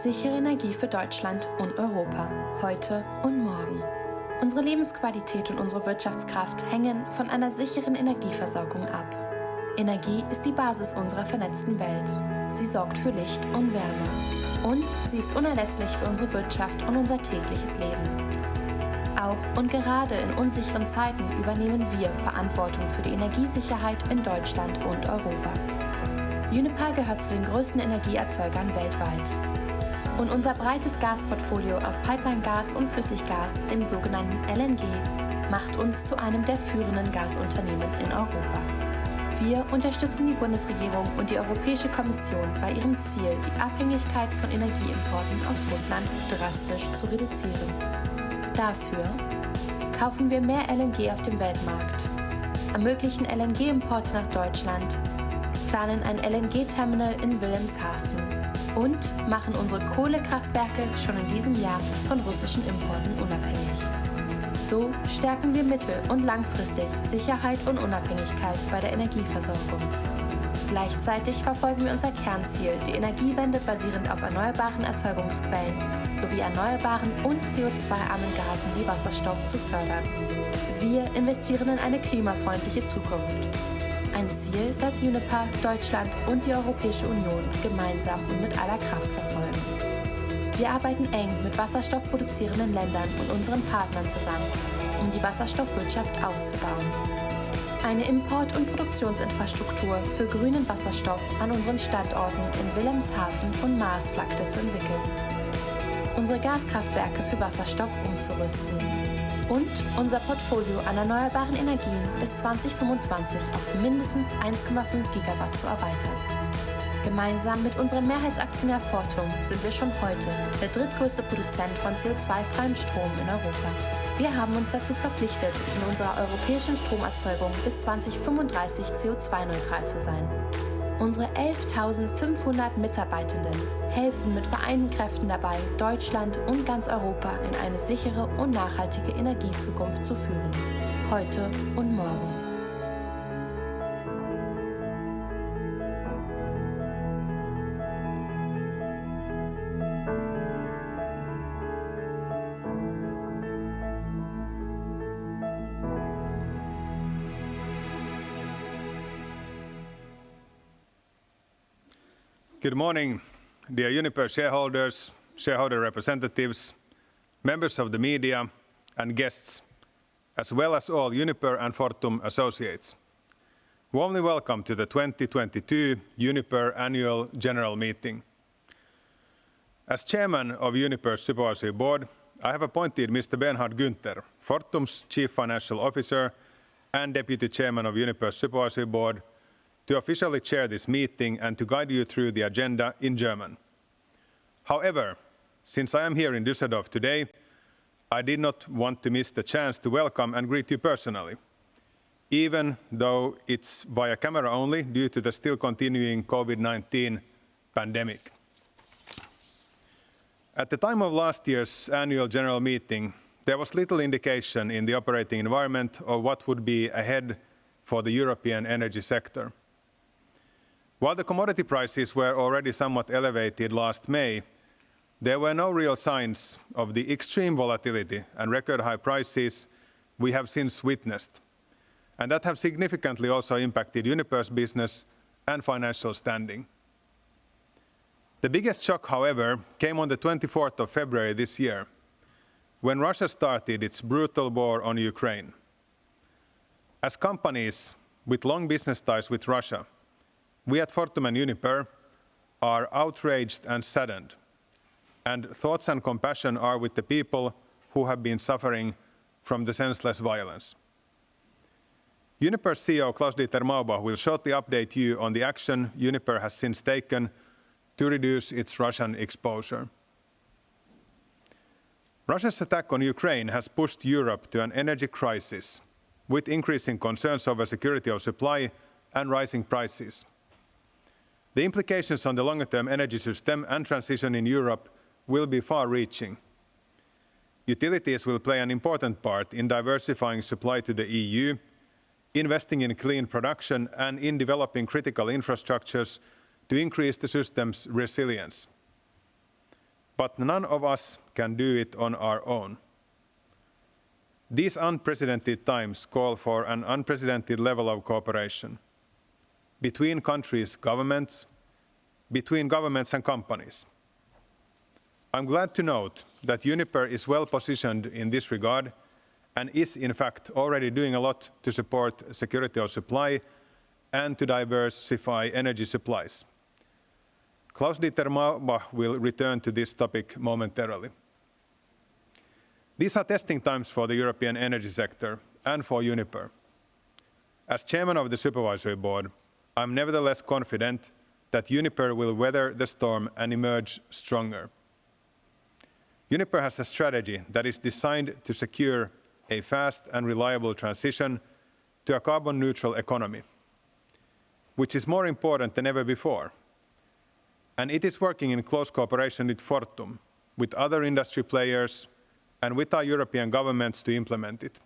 Sichere Energie für Deutschland und Europa, heute und morgen. Unsere Lebensqualität und unsere Wirtschaftskraft hängen von einer sicheren Energieversorgung ab. Energie ist die Basis unserer vernetzten Welt. Sie sorgt für Licht und Wärme. Und sie ist unerlässlich für unsere Wirtschaft und unser tägliches Leben. Auch und gerade in unsicheren Zeiten übernehmen wir Verantwortung für die Energiesicherheit in Deutschland und Europa. Uniper gehört zu den größten Energieerzeugern weltweit. Und unser breites Gasportfolio aus Pipeline-Gas und Flüssiggas, dem sogenannten LNG, macht uns zu einem der führenden Gasunternehmen in Europa. Wir unterstützen die Bundesregierung und die Europäische Kommission bei ihrem Ziel, die Abhängigkeit von Energieimporten aus Russland drastisch zu reduzieren. Dafür kaufen wir mehr LNG auf dem Weltmarkt, ermöglichen LNG-Importe nach Deutschland, planen ein LNG-Terminal in Wilhelmshaven und machen unsere Kohlekraftwerke schon in diesem Jahr von russischen Importen unabhängig. So stärken wir mittel- und langfristig Sicherheit und Unabhängigkeit bei der Energieversorgung. Gleichzeitig verfolgen wir unser Kernziel, die Energiewende basierend auf erneuerbaren Erzeugungsquellen sowie erneuerbaren und CO2-armen Gasen wie Wasserstoff zu fördern. Wir investieren in eine klimafreundliche Zukunft. Ein Ziel, das Uniper, Deutschland und die Europäische Union gemeinsam und mit aller Kraft verfolgen. Wir arbeiten eng mit wasserstoffproduzierenden Ländern und unseren Partnern zusammen, um die Wasserstoffwirtschaft auszubauen. Eine Import- und Produktionsinfrastruktur für grünen Wasserstoff an unseren Standorten in Wilhelmshaven und Maasvlakte zu entwickeln. Unsere Gaskraftwerke für Wasserstoff umzurüsten. Und unser Portfolio an erneuerbaren Energien bis 2025 auf mindestens 1,5 Gigawatt zu erweitern. Gemeinsam mit unserem Mehrheitsaktionär Fortum sind wir schon heute der drittgrößte Produzent von CO2-freiem Strom in Europa. Wir haben uns dazu verpflichtet, in unserer europäischen Stromerzeugung bis 2035 CO2-neutral zu sein. Unsere 11.500 Mitarbeitenden helfen mit vereinten Kräften dabei, Deutschland und ganz Europa in eine sichere und nachhaltige Energiezukunft zu führen. Heute und morgen. Good morning, dear Uniper shareholders, shareholder representatives, members of the media and guests, as well as all Uniper and Fortum associates. Warmly welcome to the 2022 Uniper Annual General Meeting. As Chairman of Uniper's Supervisory Board, I have appointed Mr. Bernhard Günther, Fortum's Chief Financial Officer and Deputy Chairman of Uniper's Supervisory Board, to officially chair this meeting and to guide you through the agenda in German. However, since I am here in Düsseldorf today, I did not want to miss the chance to welcome and greet you personally, even though it's via camera only due to the still continuing COVID-19 pandemic. At the time of last year's annual general meeting, there was little indication in the operating environment of what would be ahead for the European energy sector. While the commodity prices were already somewhat elevated last May, there were no real signs of the extreme volatility and record high prices we have since witnessed, and that have significantly also impacted Uniper's business and financial standing. The biggest shock, however, came on the 24th of February this year, when Russia started its brutal war on Ukraine. As companies with long business ties with Russia, we at Fortum and Uniper are outraged and saddened, and thoughts and compassion are with the people who have been suffering from the senseless violence. Uniper CEO Klaus-Dieter Maubach will shortly update you on the action Uniper has since taken to reduce its Russian exposure. Russia's attack on Ukraine has pushed Europe to an energy crisis, with increasing concerns over security of supply and rising prices. The implications on the longer-term energy system and transition in Europe will be far-reaching. Utilities will play an important part in diversifying supply to the EU, investing in clean production, and in developing critical infrastructures to increase the system's resilience. but none of us can do it on our own. These unprecedented times call for an unprecedented level of cooperation between countries' governments, between governments and companies. I'm glad to note that Uniper is well positioned in this regard and is in fact already doing a lot to support security of supply and to diversify energy supplies. Klaus-Dieter Maubach will return to this topic momentarily. These are testing times for the European energy sector and for Uniper. As chairman of the Supervisory Board, I'm nevertheless confident that Uniper will weather the storm and emerge stronger. Uniper has a strategy that is designed to secure a fast and reliable transition to a carbon-neutral economy, which is more important than ever before. And it is working in close cooperation with Fortum, with other industry players, and with our European governments to implement it.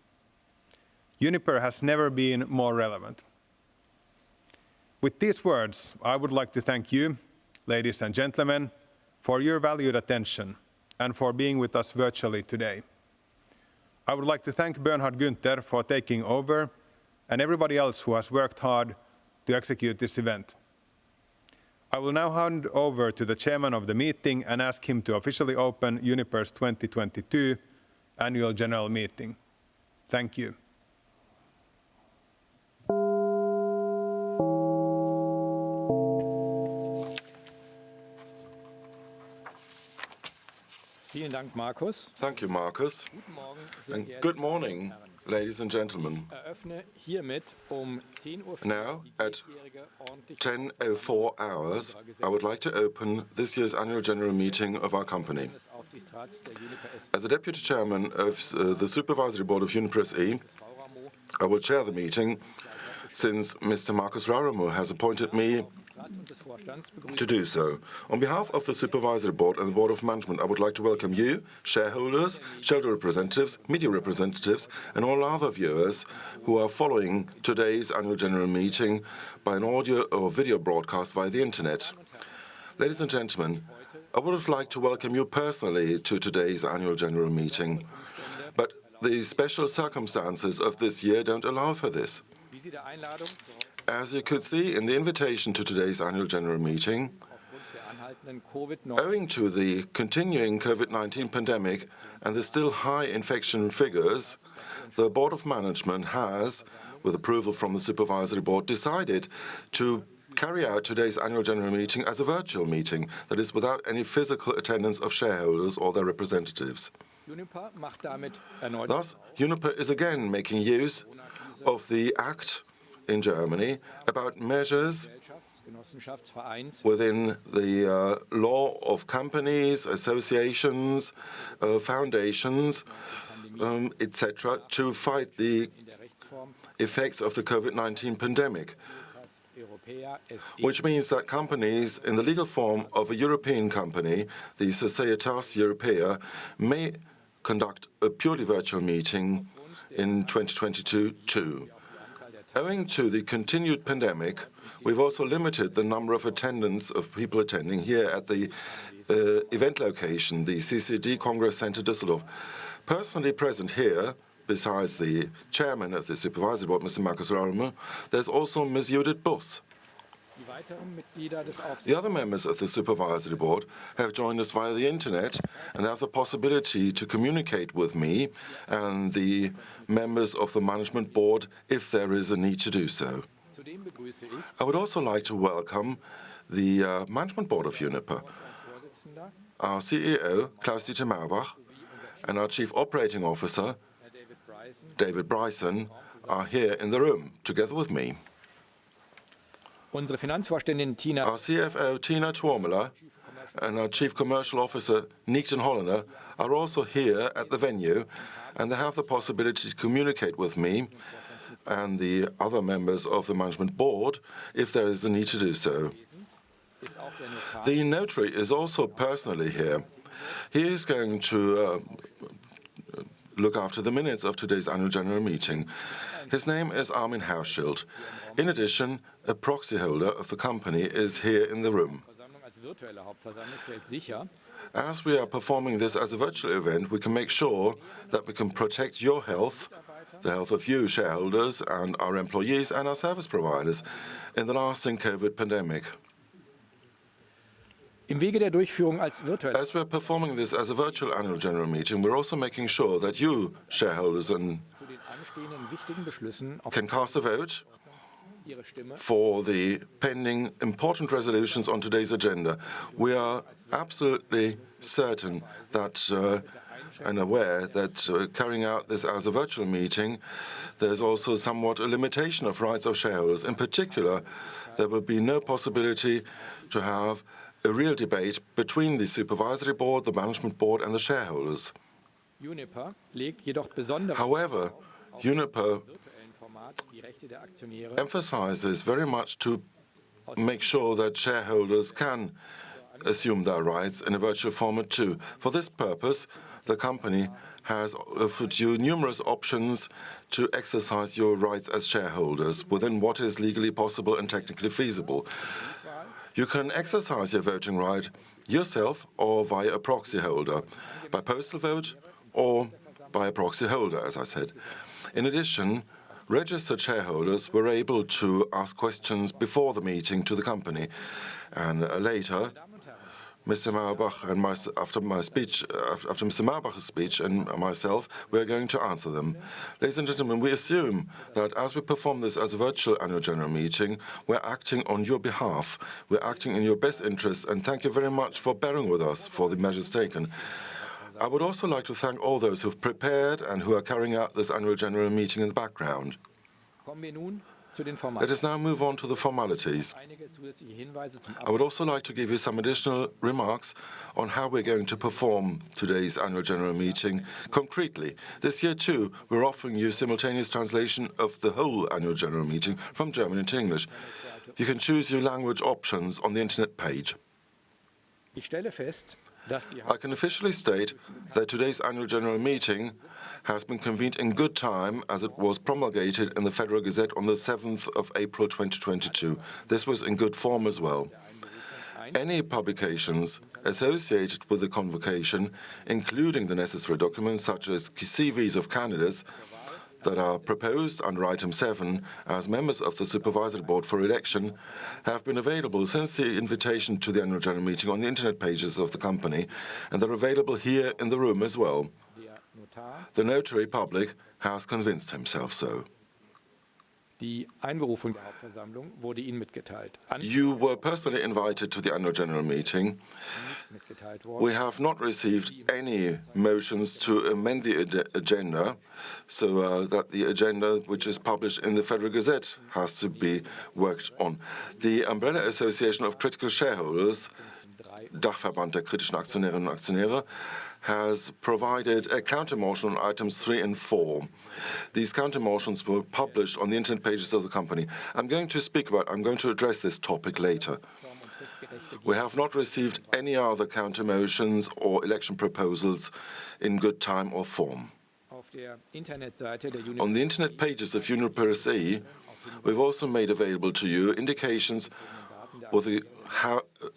Uniper has never been more relevant. With these words, I would like to thank you, ladies and gentlemen, for your valued attention and for being with us virtually today. I would like to thank Bernhard Günther for taking over and everybody else who has worked hard to execute this event. I will now hand over to the chairman of the meeting and ask him to officially open Uniper's 2022 annual general meeting. Thank you. Vielen Dank, Markus. Thank you, Markus. And good morning, ladies and gentlemen. Now, at 10:04 hours, I would like to open this year's annual general meeting of our company. As the Deputy Chairman of the Supervisory Board of Uniper SE, I will chair the meeting since Mr. Markus Rauramo has appointed me to do so. On behalf of the Supervisory Board and the Board of Management, I would like to welcome you, shareholders, shareholder representatives, media representatives, and all other viewers who are following today's annual general meeting by an audio or video broadcast via the internet. Ladies and gentlemen, I would have liked to welcome you personally to today's annual general meeting, but the special circumstances of this year don't allow for this. As you could see in the invitation to today's annual general meeting, owing to the continuing COVID-19 pandemic and the still high infection figures, the Board of Management has, with approval from the Supervisory Board, decided to carry out today's annual general meeting as a virtual meeting, that is, without any physical attendance of shareholders or their representatives. Thus, Uniper is again making use of the Act in Germany about measures within the law of companies, associations, foundations, etc., to fight the effects of the COVID-19 pandemic, which means that companies in the legal form of a European company, the Societas Europaea, may conduct a purely virtual meeting in 2022 too. Owing to the continued pandemic, we've also limited the number of attendance of people attending here at the event location, the CCD Congress Center Düsseldorf. Personally present here, besides the chairman of the Supervisory Board, Mr. Markus Rauramo, there's also Ms. Judith Buss. The other members of the Supervisory Board have joined us via the internet and have the possibility to communicate with me and the members of the Management Board if there is a need to do so. I would also like to welcome the Management Board of Uniper. Our CEO, Klaus-Dieter Maubach, and our Chief Operating Officer, David Bryson, are here in the room together with me. Our CFO, Tina Tuomela, and our Chief Commercial Officer, Niek Hollander, are also here at the venue, and they have the possibility to communicate with me and the other members of the Management Board if there is a need to do so. The notary is also personally here. He is going to look after the minutes of today's annual general meeting. His name is Armin Hauschild. In addition, a proxy holder of the company is here in the room. As we are performing this as a virtual event, we can make sure that we can protect your health, the health of you shareholders and our employees and our service providers in the lasting COVID pandemic. Im Wege der Durchführung als virtuell As we're performing this as a virtual annual general meeting, we're also making sure that you shareholders zu den anstehenden wichtigen Beschlüssen auf can cast a vote Ihre Stimme for the pending important resolutions on today's agenda. We are absolutely certain that and aware that carrying out this as a virtual meeting, there's also somewhat a limitation of rights of shareholders. In particular, there will be no possibility to have a real debate between the Supervisory Board, the Management Board and the shareholders. Uniper legt jedoch besondere However, Uniper virtuellen Format die Rechte der Aktionäre emphasizes very much to make sure that shareholders can assume their rights in a virtual format too. For this purpose, the company has offered you numerous options to exercise your rights as shareholders within what is legally possible and technically feasible. You can exercise your voting right yourself or via a proxy holder, by postal vote or by a proxy holder, as I said. In addition, registered shareholders were able to ask questions before the meeting to the company, and later, Mr. Maubach and after Mr. Maubach's speech and myself, we are going to answer them. Ladies and gentlemen, we assume that as we perform this as a virtual annual general meeting, we're acting on your behalf. We're acting in your best interest, and thank you very much for bearing with us for the measures taken. I would also like to thank all those who've prepared and who are carrying out this annual general meeting in the background. kommen wir nun zu den Let Formaten. us now move on to the formalities. Einige zusätzliche Hinweise zum I would also like to give you some additional remarks on how we're going to perform today's annual general meeting concretely. This year, too, we're offering you simultaneous translation of the whole annual general meeting from German into English. You can choose your language options on the internet page. Ich stelle fest, dass die I can officially state that today's annual general meeting has been convened in good time as it was promulgated in the Federal Gazette on the 7th of April 2022. This was in good form as well. Any publications associated with the convocation, including the necessary documents such as CVs of candidates that are proposed under item 7 as members of the Supervisory Board for election, have been available since the invitation to the annual general meeting on the internet pages of the company, and they're available here in the room as well. der Notar The notary public has convinced himself so. die Einberufung der Hauptversammlung wurde Ihnen mitgeteilt. You were personally invited to the annual general meeting. Nicht mitgeteilt worden. We have not received any motions to amend the agenda, so that the agenda which is published in the Federal Gazette has to be worked on. The Umbrella Association of Critical Shareholders, Dachverband der kritischen Aktionärinnen und Aktionäre, has provided a counter-motion on items 3 and 4. These counter-motions were published on the internet pages of the company. I'm going to address this topic later. We have not received any other counter-motions or election proposals in good time or form. Auf der Internetseite der Uniper On the internet pages of Uniper SE, we've also made available to you indications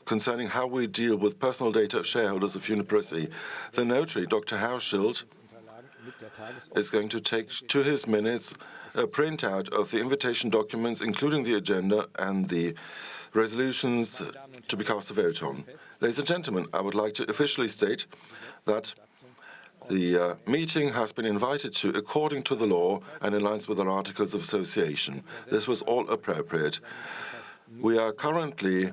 concerning how we deal with personal data of shareholders of Uniper SE. The notary, Dr. Hauschild, mit der is going to take to his minutes a printout of the invitation documents, including the agenda and the resolutions to be cast a vote on. Ladies and gentlemen, I would like to officially state that the meeting has been invited to according to the law and in line with our Articles of Association. This was all appropriate. We are currently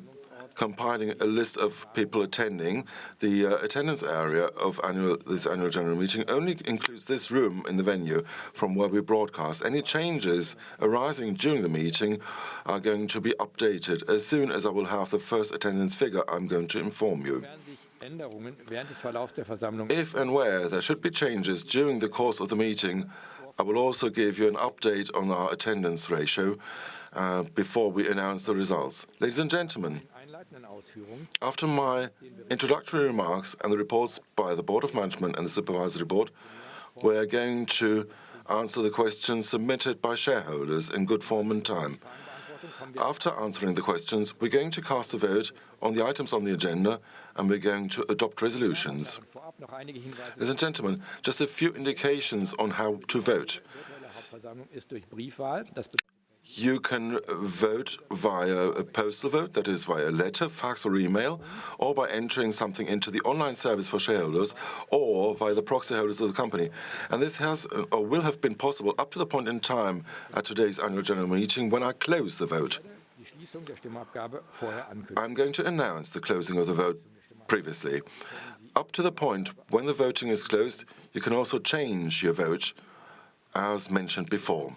compiling a list of people attending. The attendance area of this annual general meeting only includes this room in the venue from where we broadcast. Any changes arising during the meeting are going to be updated. As soon as I will have the first attendance figure, I'm going to inform you. Sofern sich Änderungen während des Verlaufs der Versammlung If and where there should be changes during the course of the meeting, I will also give you an update on our attendance ratio before we announce the results. Ladies and gentlemen, einleitenden Ausführungen after my introductory remarks and the reports by the Board of Management and the Supervisory Board, we are going to answer the questions submitted by shareholders in good form and time. After answering the questions, we're going to cast a vote on the items on the agenda, and we're going to adopt resolutions. Ladies and gentlemen, just a few indications on how to vote. You can vote via a postal vote, that is via letter, fax or email, or by entering something into the online service for shareholders, or via the proxy holders of the company. And this has or will have been possible up to the point in time at today's annual general meeting when I close the vote. I'm going to announce the closing of the vote previously. Up to the point when the voting is closed, you can also change your vote, as mentioned before.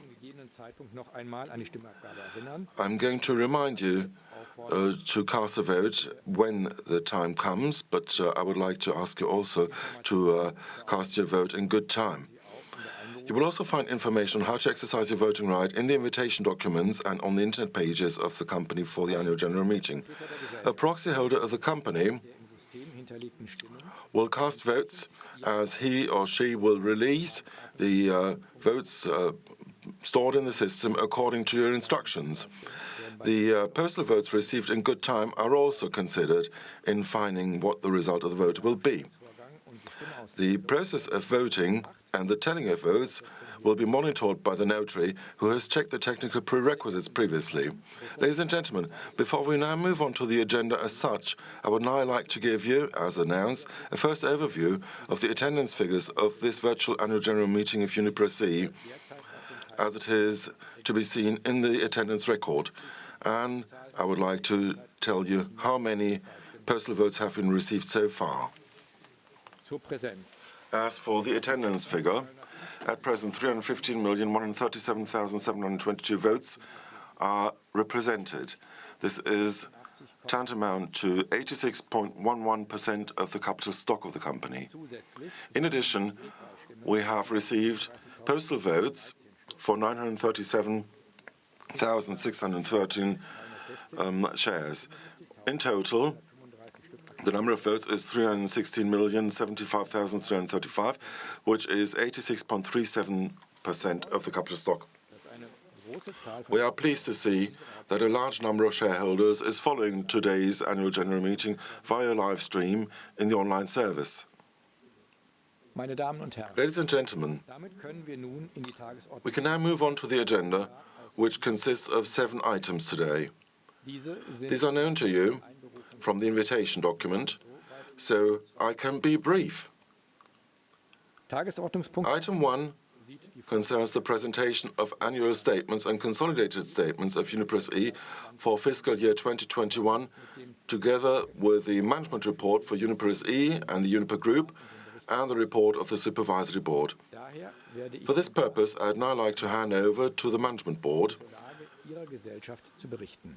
I'm going to remind you to cast a vote when the time comes, but I would like to ask you also to cast your vote in good time. You will also find information on how to exercise your voting right in the invitation documents and on the internet pages of the company for the annual general meeting. A proxy holder of the company will cast votes as he or she will release the votes stored in the system according to your instructions. The postal votes received in good time are also considered in finding what the result of the vote will be. The process of voting and the telling of votes will be monitored by the notary, who has checked the technical prerequisites previously. Ladies and gentlemen, before we now move on to the agenda as such, I would now like to give you, as announced, a first overview of the attendance figures of this virtual annual general meeting of Uniper SE, as it is to be seen in the attendance record. And I would like to tell you how many postal votes have been received so far. As for the attendance figure, at present 315,137,722 votes are represented. This is tantamount to 86.11% of the capital stock of the company. In addition, we have received postal votes for 937,613 shares. In total, the number of votes is 316,075,335, which is 86.37% of the capital stock. We are pleased to see that a large number of shareholders is following today's annual general meeting via live stream in the online service. Ladies and gentlemen, we can now move on to the agenda, which consists of 7 items today. These are known to you from the invitation document, so I can be brief. Item 1 concerns the presentation of annual statements and consolidated statements of Uniper SE for fiscal year 2021, together with the management report for Uniper SE and the Uniper Group, and the report of the Supervisory Board. For this purpose, I'd now like to hand over to the Management Board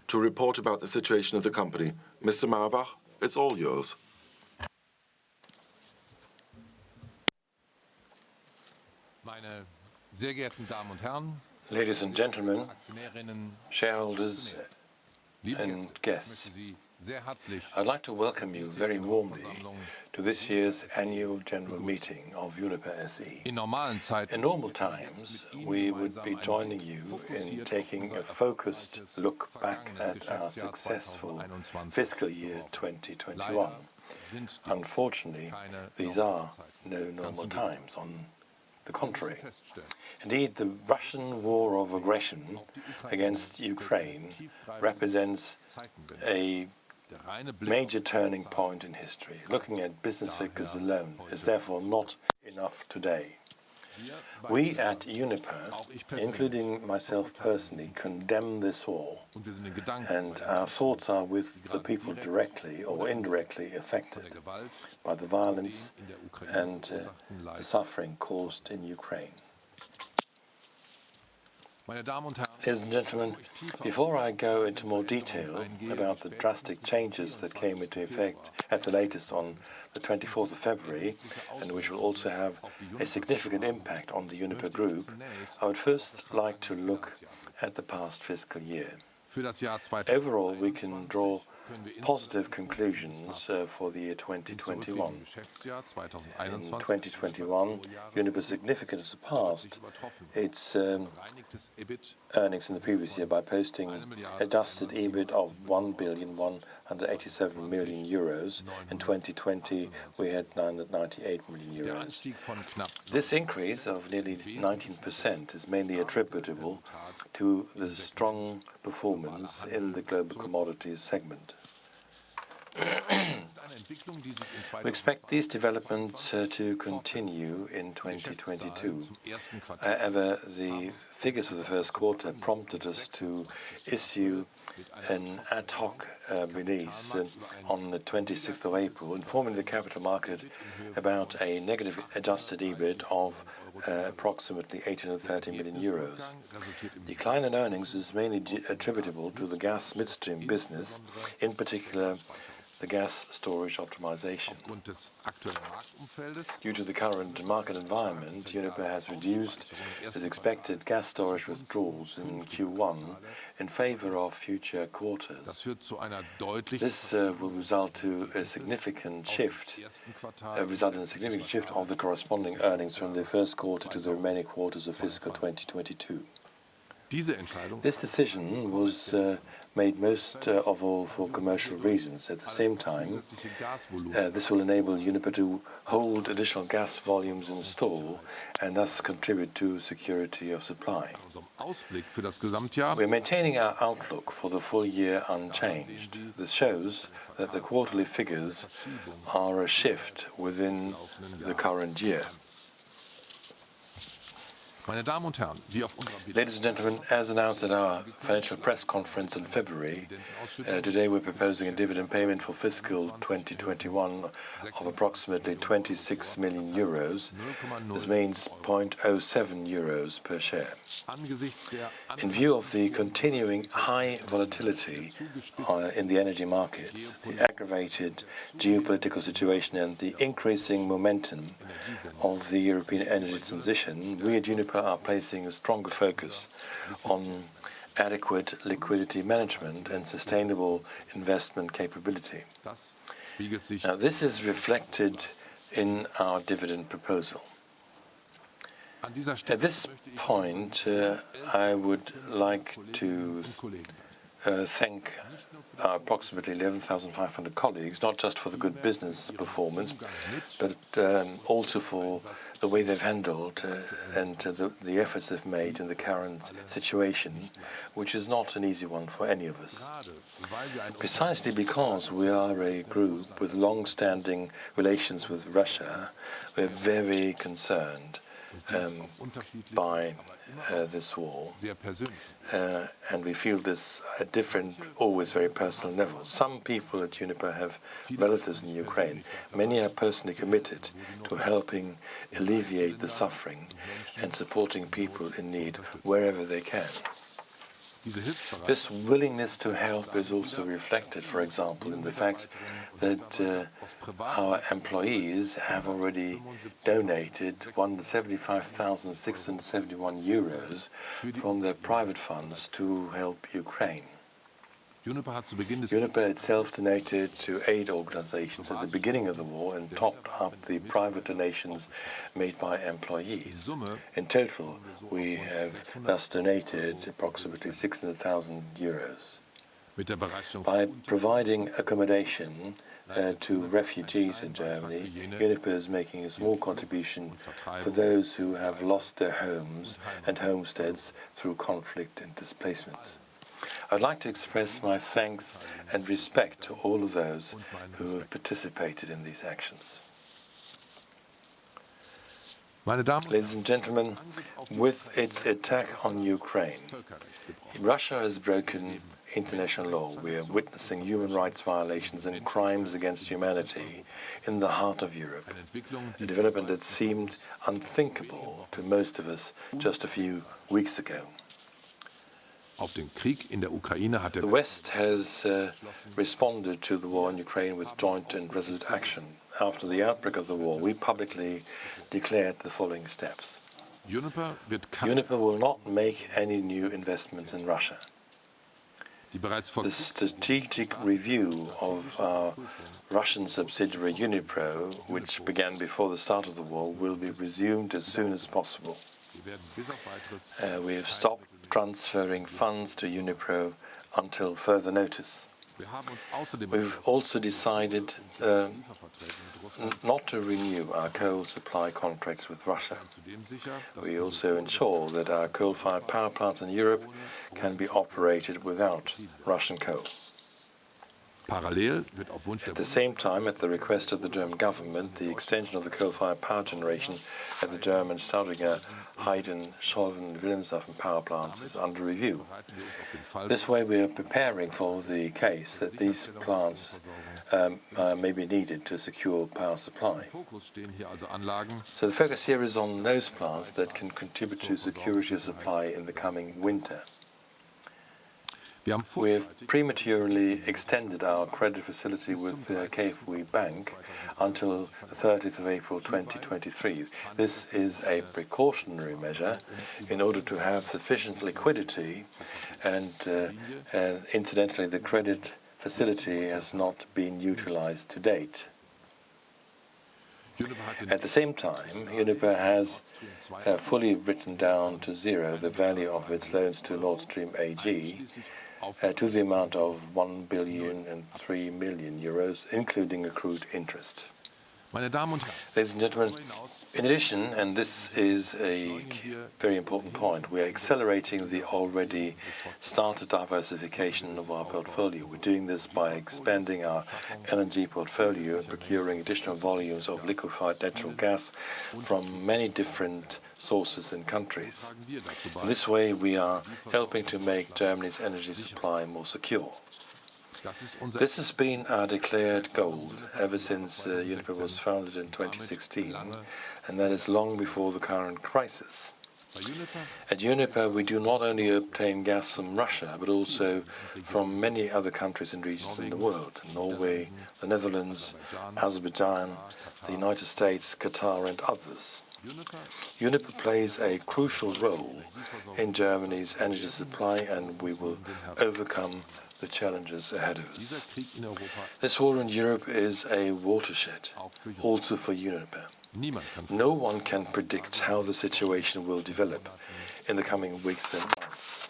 to report about the situation of the company. Mr. Maubach, it's all yours. Ladies and gentlemen, shareholders and guests, I'd like to welcome you very warmly to this year's annual general meeting of Uniper SE. In normal times, we would be joining you in taking a focused look back at our successful fiscal year 2021. Unfortunately, these are no normal times. On the contrary. Indeed, the Russian war of aggression against Ukraine represents a major turning point in history. Looking at business figures alone is therefore not enough today. We at Uniper, including myself personally, condemn this war, and our thoughts are with the people directly or indirectly affected by the violence and the suffering caused in Ukraine. Ladies and gentlemen, before I go into more detail about the drastic changes that came into effect at the latest on the 24th of February, and which will also have a significant impact on the Uniper Group, I would first like to look at the past fiscal year. Overall, we can draw positive conclusions for the year 2021. In 2021, Uniper significantly surpassed its earnings in the previous year by posting adjusted EBIT of 1,187 million euros. In 2020, we had 998 million euros. This increase of nearly 19% is mainly attributable to the strong performance in the global commodities segment. We expect these developments to continue in 2022. However, the figures of the first quarter prompted us to issue an ad hoc release on the 26th of April, informing the capital market about a negative adjusted EBIT of approximately 830 million euros. Decline in earnings is mainly attributable to the gas midstream business, in particular the gas storage optimization. Due to the current market environment, Uniper has reduced its expected gas storage withdrawals in Q1 in favor of future quarters. This will result in a significant shift of the corresponding earnings from the first quarter to the remaining quarters of fiscal 2022. This decision was made most of all for commercial reasons. At the same time, this will enable Uniper to hold additional gas volumes in store and thus contribute to security of supply. We are maintaining our outlook for the full year unchanged. This shows that the quarterly figures are a shift within the current year. Ladies and gentlemen, as announced at our financial press conference in February, today we're proposing a dividend payment for fiscal 2021 of approximately 26 million euros. This means 0.07 euros per share. In view of the continuing high volatility in the energy markets, the aggravated geopolitical situation and the increasing momentum of the European energy transition, we at Uniper are placing a stronger focus on adequate liquidity management and sustainable investment capability. Now, this is reflected in our dividend proposal. At this point, I would like to thank our approximately 11,500 colleagues, not just for the good business performance, but also for the way they've handled and the efforts they've made in the current situation, which is not an easy one for any of us. Precisely because we are a group with long-standing relations with Russia, we're very concerned by this war. And we feel this at different, always very personal levels. Some people at Uniper have relatives in Ukraine. Many are personally committed to helping alleviate the suffering and supporting people in need wherever they can. This willingness to help is also reflected, for example, in the fact that our employees have already donated 175,671 euros from their private funds to help Ukraine. Uniper itself donated to aid organizations at the beginning of the war and topped up the private donations made by employees. In total, we have thus donated approximately 600,000 euros. By providing accommodation to refugees in Germany, Uniper is making a small contribution for those who have lost their homes and homesteads through conflict and displacement. I'd like to express my thanks and respect to all of those who have participated in these actions. Ladies and gentlemen, with its attack on Ukraine, Russia has broken international law. We are witnessing human rights violations and crimes against humanity in the heart of Europe, a development that seemed unthinkable to most of us just a few weeks ago. The West has responded to the war in Ukraine with joint and resolute action. After the outbreak of the war, we publicly declared the following steps. Uniper will not make any new investments in Russia. The strategic review of our Russian subsidiary Uniper, which began before the start of the war, will be resumed as soon as possible. We have stopped transferring funds to Uniper until further notice. We've also decided not to renew our coal supply contracts with Russia. We also ensure that our coal-fired power plants in Europe can be operated without Russian coal. At the same time, at the request of the German government, the extension of the coal-fired power generation at the German Staudinger, Heiden, Scholven, and Wilhelmshaven power plants is under review. This way we are preparing for the case that these plants may be needed to secure power supply. So the focus here is on those plants that can contribute to security of supply in the coming winter. We have prematurely extended our credit facility with the KfW Bank until the 30th of April 2023. This is a precautionary measure in order to have sufficient liquidity, and incidentally, the credit facility has not been utilized to date. At the same time, Uniper has fully written down to zero the value of its loans to Nord Stream AG, to the amount of 1,003 million euros, including accrued interest. Ladies and gentlemen, in addition, and this is a very important point, we are accelerating the already started diversification of our portfolio. We're doing this by expanding our LNG portfolio and procuring additional volumes of liquefied natural gas from many different sources and countries. In this way, we are helping to make Germany's energy supply more secure. This has been our declared goal ever since Uniper was founded in 2016, and that is long before the current crisis. At Uniper, we do not only obtain gas from Russia, but also from many other countries and regions in the world: Norway, the Netherlands, Azerbaijan, the United States, Qatar, and others. Uniper plays a crucial role in Germany's energy supply, and we will overcome the challenges ahead of us. This war in Europe is a watershed, also for Uniper. No one can predict how the situation will develop in the coming weeks and months.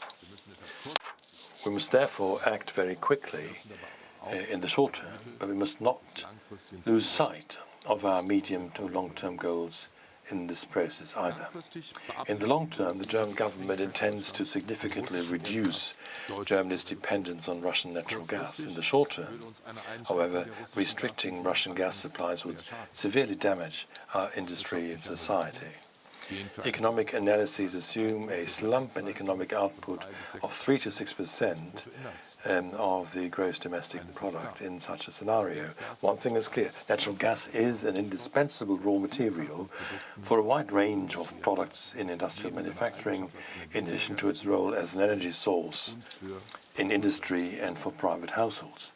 We must therefore act very quickly in the short term, but we must not lose sight of our medium to long-term goals in this process either. In the long term, the German government intends to significantly reduce Germany's dependence on Russian natural gas. In the short term, however, restricting Russian gas supplies would severely damage our industry and society. Economic analyses assume a slump in economic output of 3 to 6% of the gross domestic product in such a scenario. One thing is clear: natural gas is an indispensable raw material for a wide range of products in industrial manufacturing, in addition to its role as an energy source in industry and for private households.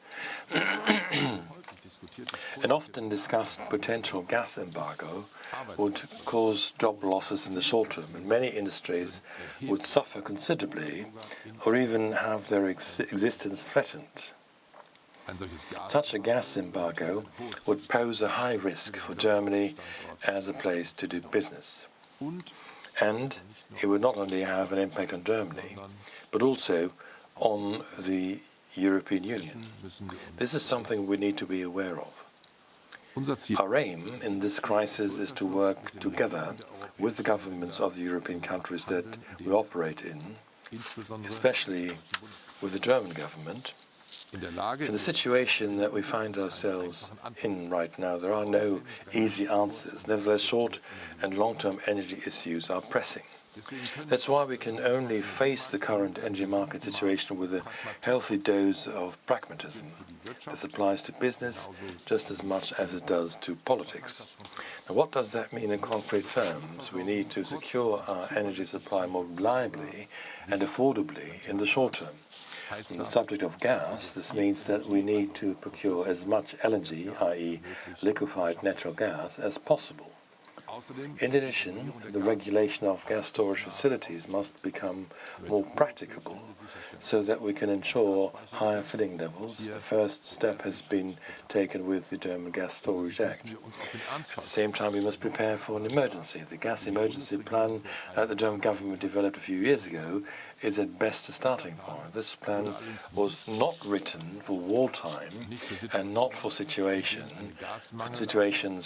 An often discussed potential gas embargo would cause job losses in the short term, and many industries would suffer considerably or even have their existence threatened. Such a gas embargo would pose a high risk for Germany as a place to do business. And it would not only have an impact on Germany, but also on the European Union. This is something we need to be aware of. Our aim in this crisis is to work together with the governments of the European countries that we operate in, especially with the German government. In the situation that we find ourselves in right now, there are no easy answers. Nevertheless, short and long-term energy issues are pressing. That's why we can only face the current energy market situation with a healthy dose of pragmatism. This applies to business just as much as it does to politics. Now, what does that mean in concrete terms? We need to secure our energy supply more reliably and affordably in the short term. On the subject of gas, this means that we need to procure as much LNG, i.e. liquefied natural gas, as possible. In addition, the regulation of gas storage facilities must become more practicable so that we can ensure higher filling levels. The first step has been taken with the German Gas Storage Act. At the same time, we must prepare for an emergency. The gas emergency plan that the German government developed a few years ago is at best a starting point. This plan was not written for wartime and not for situations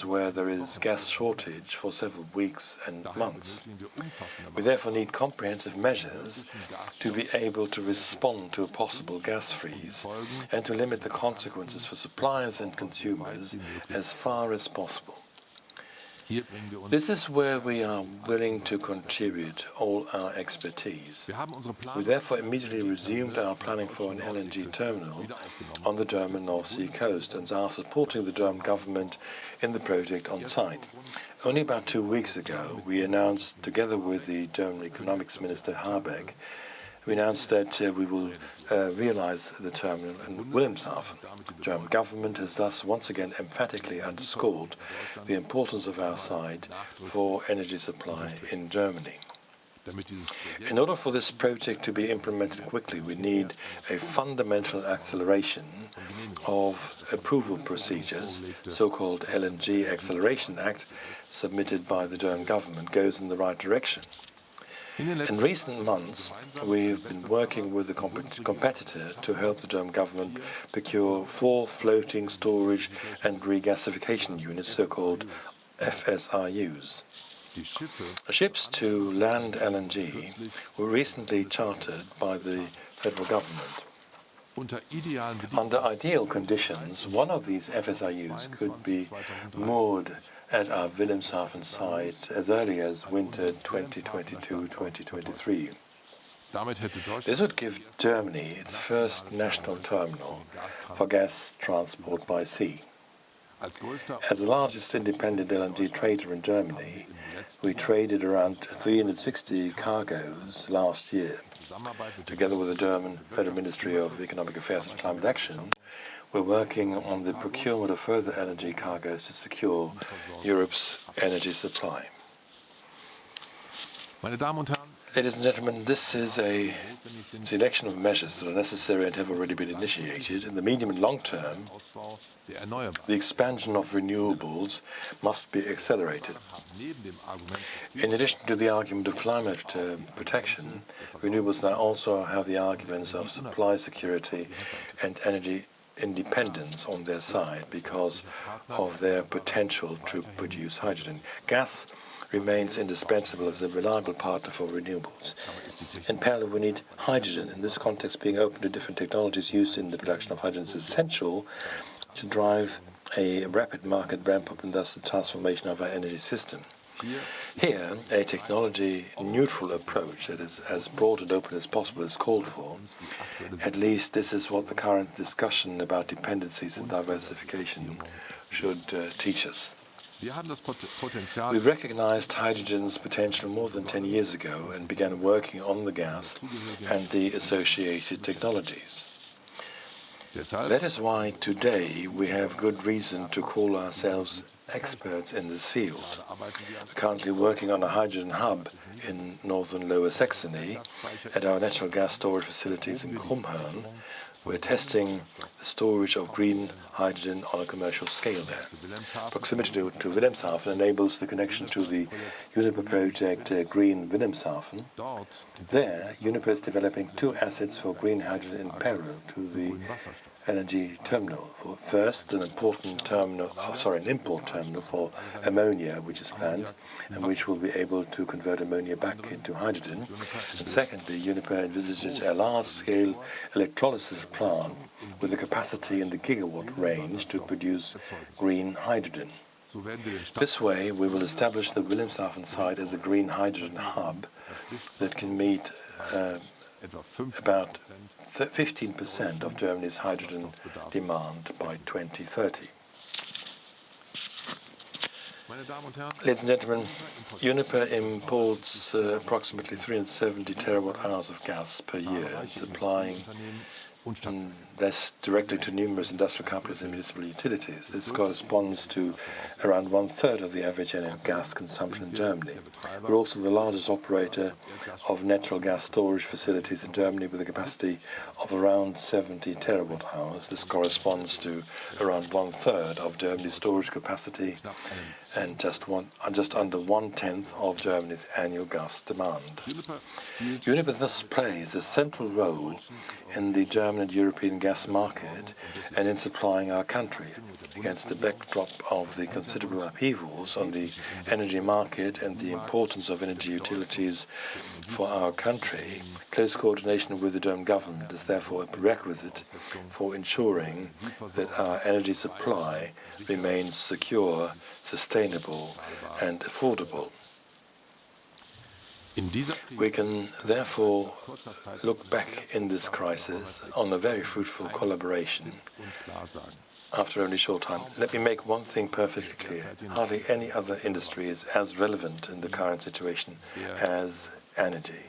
where there is gas shortage for several weeks and months. We therefore need comprehensive measures to be able to respond to a possible gas freeze and to limit the consequences for suppliers and consumers as far as possible. This is where we are willing to contribute all our expertise. We therefore immediately resumed our planning for an LNG terminal on the German North Sea coast and are supporting the German government in the project on site. Only about 2 weeks ago, we announced, together with the German Economics Minister Habeck, we announced that we will realize the terminal in Wilhelmshaven. The German government has thus once again emphatically underscored the importance of our side for energy supply in Germany. In order for this project to be implemented quickly, we need a fundamental acceleration of approval procedures. So-called LNG Acceleration Act, submitted by the German government, goes in the right direction. In recent months, we've been working with a competitor to help the German government procure 4 floating storage and regasification units, so-called FSRUs. Ships to land LNG were recently chartered by the federal government. Under ideal conditions, one of these FSRUs could be moored at our Wilhelmshaven site as early as winter 2022-2023. This would give Germany its first national terminal for gas transport by sea. As the largest independent LNG trader in Germany, we traded around 360 cargoes last year. Together with the German Federal Ministry of Economic Affairs and Climate Action, we're working on the procurement of further LNG cargoes to secure Europe's energy supply. Ladies and gentlemen, this is a selection of measures that are necessary and have already been initiated. In the medium and long term, the expansion of renewables must be accelerated. In addition to the argument of climate protection, renewables now also have the arguments of supply security and energy independence on their side because of their potential to produce hydrogen. Gas remains indispensable as a reliable partner for renewables. In parallel, we need hydrogen. In this context, being open to different technologies used in the production of hydrogen is essential to drive a rapid market ramp-up and thus the transformation of our energy system. Here, a technology-neutral approach that is as broad and open as possible is called for. At least this is what the current discussion about dependencies and diversification should teach us. We recognized hydrogen's potential more than 10 years ago and began working on the gas and the associated technologies. That is why today we have good reason to call ourselves experts in this field. We're currently working on a hydrogen hub in northern Lower Saxony at our natural gas storage facilities in Krummhörn. We're testing the storage of green hydrogen on a commercial scale there. Proximity to Wilhelmshaven enables the connection to the Uniper project Green Wilhelmshaven. There, Uniper is developing 2 assets for green hydrogen in parallel to the LNG terminal. First, an import terminal for ammonia, which is planned, and which will be able to convert ammonia back into hydrogen. And secondly, Uniper envisages a large-scale electrolysis plant with a capacity in the gigawatt range to produce green hydrogen. This way, we will establish the Wilhelmshaven site as a green hydrogen hub that can meet about 15% of Germany's hydrogen demand by 2030. Ladies and gentlemen, Uniper imports approximately 370 terawatt hours of gas per year, supplying less directly to numerous industrial companies and municipal utilities. This corresponds to around 1/3 of the average annual gas consumption in Germany. We're also the largest operator of natural gas storage facilities in Germany with a capacity of around 70 terawatt-hours. This corresponds to around 1/3 of Germany's storage capacity and just under 1/10 of Germany's annual gas demand. Uniper thus plays a central role in the German and European gas market and in supplying our country. Against the backdrop of the considerable upheavals on the energy market and the importance of energy utilities for our country, close coordination with the German government is therefore a prerequisite for ensuring that our energy supply remains secure, sustainable, and affordable. We can therefore look back in this crisis on a very fruitful collaboration after only a short time. Let me make one thing perfectly clear. Hardly any other industry is as relevant in the current situation as energy.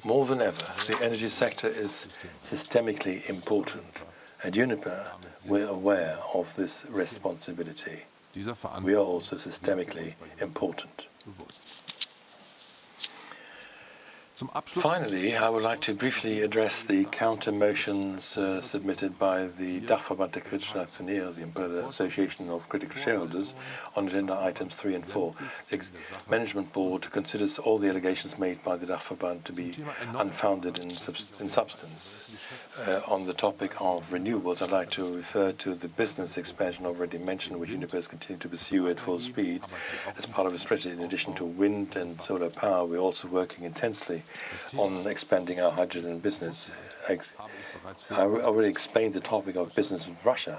More than ever, the energy sector is systemically important, and Uniper, we're aware of this responsibility. We are also systemically important. Finally, I would like to briefly address the counter-motions submitted by the Dachverband der Kritischen Aktionäre, the Umbrella Association of Critical Shareholders, on agenda items 3 and 4. The Management Board considers all the allegations made by the Dachverband to be unfounded in substance. On the topic of renewables, I'd like to refer to the business expansion already mentioned, which Uniper is continuing to pursue at full speed as part of its strategy. In addition to wind and solar power, we're also working intensely on expanding our hydrogen business. I already explained the topic of business with Russia.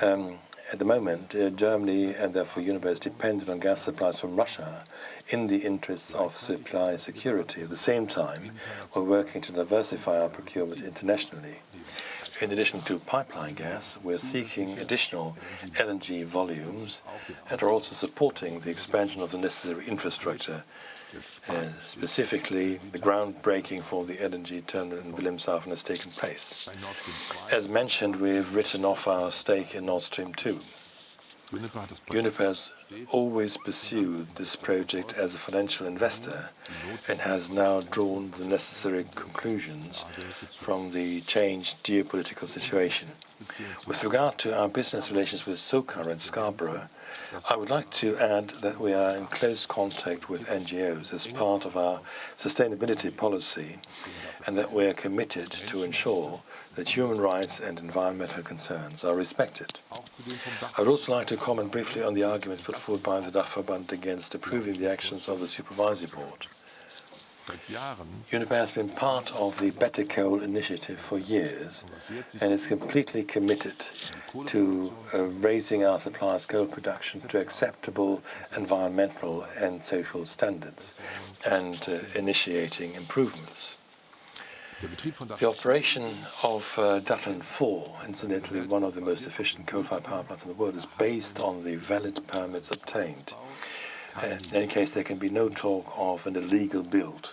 At the moment, Germany and therefore Uniper is dependent on gas supplies from Russia in the interests of supply security. At the same time, we're working to diversify our procurement internationally. In addition to pipeline gas, we're seeking additional LNG volumes and are also supporting the expansion of the necessary infrastructure. Specifically, the groundbreaking for the LNG terminal in Wilhelmshaven has taken place. As mentioned, we have written off our stake in Nord Stream 2. Uniper has always pursued this project as a financial investor and has now drawn the necessary conclusions from the changed geopolitical situation. With regard to our business relations with SOCAR and Scarborough, I would like to add that we are in close contact with NGOs as part of our sustainability policy and that we are committed to ensure that human rights and environmental concerns are respected. I would also like to comment briefly on the arguments put forward by the Dachverband against approving the actions of the Supervisory Board. Uniper has been part of the Better Coal initiative for years and is completely committed to raising our suppliers' coal production to acceptable environmental and social standards and initiating improvements. The operation of Datteln 4, incidentally one of the most efficient coal-fired power plants in the world, is based on the valid permits obtained. In any case, there can be no talk of an illegal build.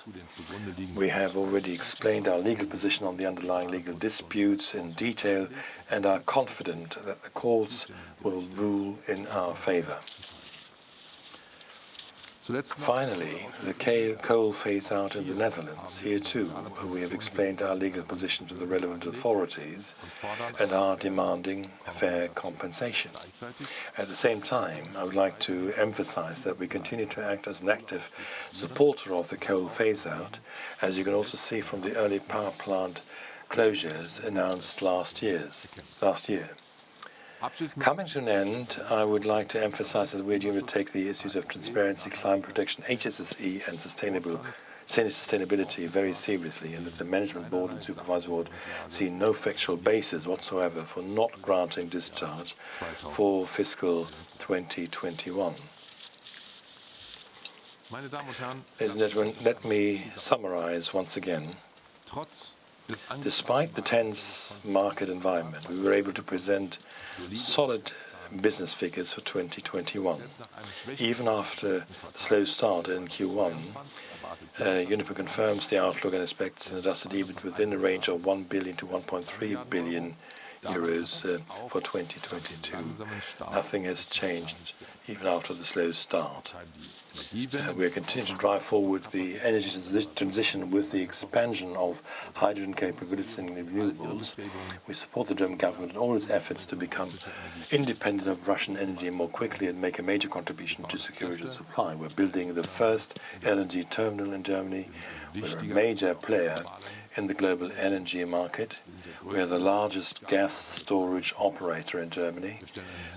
We have already explained our legal position on the underlying legal disputes in detail and are confident that the courts will rule in our favor. Finally, the coal phase-out in the Netherlands. Here too, we have explained our legal position to the relevant authorities and are demanding fair compensation. At the same time, I would like to emphasize that we continue to act as an active supporter of the coal phase-out, as you can also see from the early power plant closures announced last year. Coming to an end, I would like to emphasize that we're going to take the issues of transparency, climate protection, HSSE and sustainability very seriously, and that the Management Board and Supervisory Board see no factual basis whatsoever for not granting discharge for fiscal 2021. Ladies and gentlemen, let me summarize once again. Despite the tense market environment, we were able to present solid business figures for 2021. Even after the slow start in Q1, Uniper confirms the outlook and expects an adjusted EBIT within a range of 1 billion to 1.3 billion euros for 2022. Nothing has changed even after the slow start. We are continuing to drive forward the energy transition with the expansion of hydrogen capabilities and renewables. We support the German government in all its efforts to become independent of Russian energy more quickly and make a major contribution to security of supply. We're building the first LNG terminal in Germany. We're a major player in the global energy market. We are the largest gas storage operator in Germany,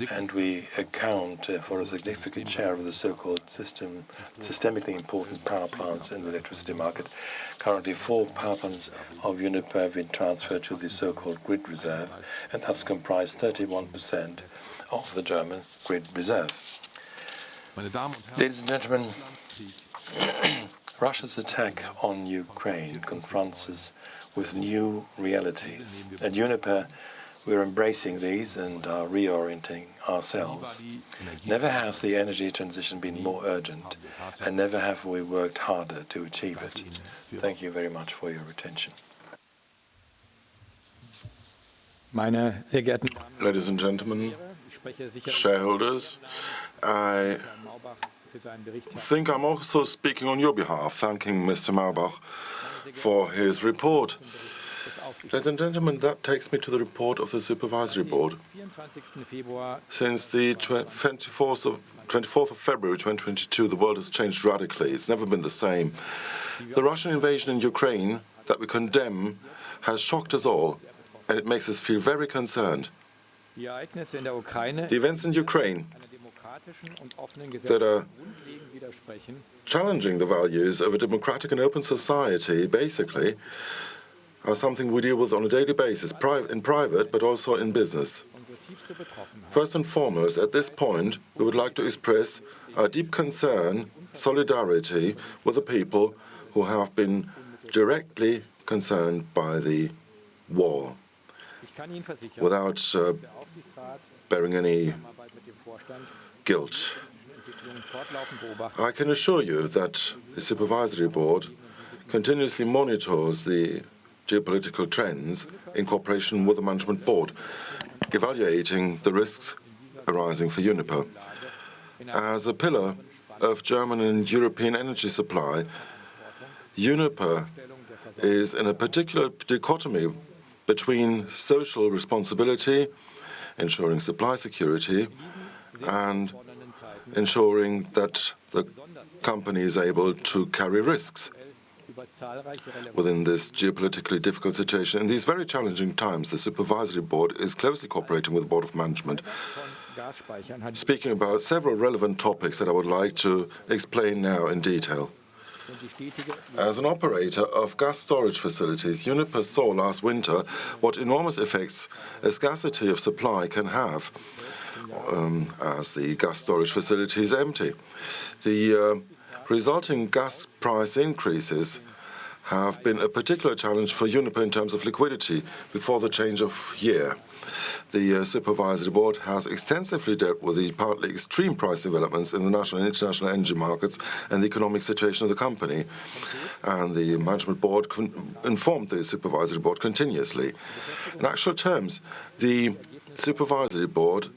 and we account for a significant share of the so-called systemically important power plants in the electricity market. Currently, 4 power plants of Uniper have been transferred to the so-called grid reserve, and thus comprise 31% of the German grid reserve. Ladies and gentlemen, Russia's attack on Ukraine confronts us with new realities. At Uniper, we're embracing these and are reorienting ourselves. Never has the energy transition been more urgent, and never have we worked harder to achieve it. Thank you very much for your attention. Ladies and gentlemen, shareholders, I think I'm also speaking on your behalf, thanking Mr. Maubach for his report. Ladies and gentlemen, that takes me to the report of the Supervisory Board. Since the 24th of February 2022, the world has changed radically. It's never been the same. The Russian invasion in Ukraine that we condemn has shocked us all, and it makes us feel very concerned. The events in Ukraine that are challenging the values of a democratic and open society, basically, are something we deal with on a daily basis, in private, but also in business. First and foremost, at this point, we would like to express our deep concern, solidarity with the people who have been directly concerned by the war, without bearing any guilt. I can assure you that the Supervisory Board continuously monitors the geopolitical trends in cooperation with the Management Board, evaluating the risks arising for Uniper. As a pillar of German and European energy supply, Uniper is in a particular dichotomy between social responsibility, ensuring supply security, and ensuring that the company is able to carry risks within this geopolitically difficult situation. In these very challenging times, the Supervisory Board is closely cooperating with the Board of Management, speaking about several relevant topics that I would like to explain now in detail. As an operator of gas storage facilities, Uniper saw last winter what enormous effects a scarcity of supply can have as the gas storage facility is empty. The resulting gas price increases have been a particular challenge for Uniper in terms of liquidity before the change of year. The Supervisory Board has extensively dealt with the partly extreme price developments in the national and international energy markets and the economic situation of the company. And the Management Board informed the Supervisory Board continuously. In actual terms, the Supervisory Board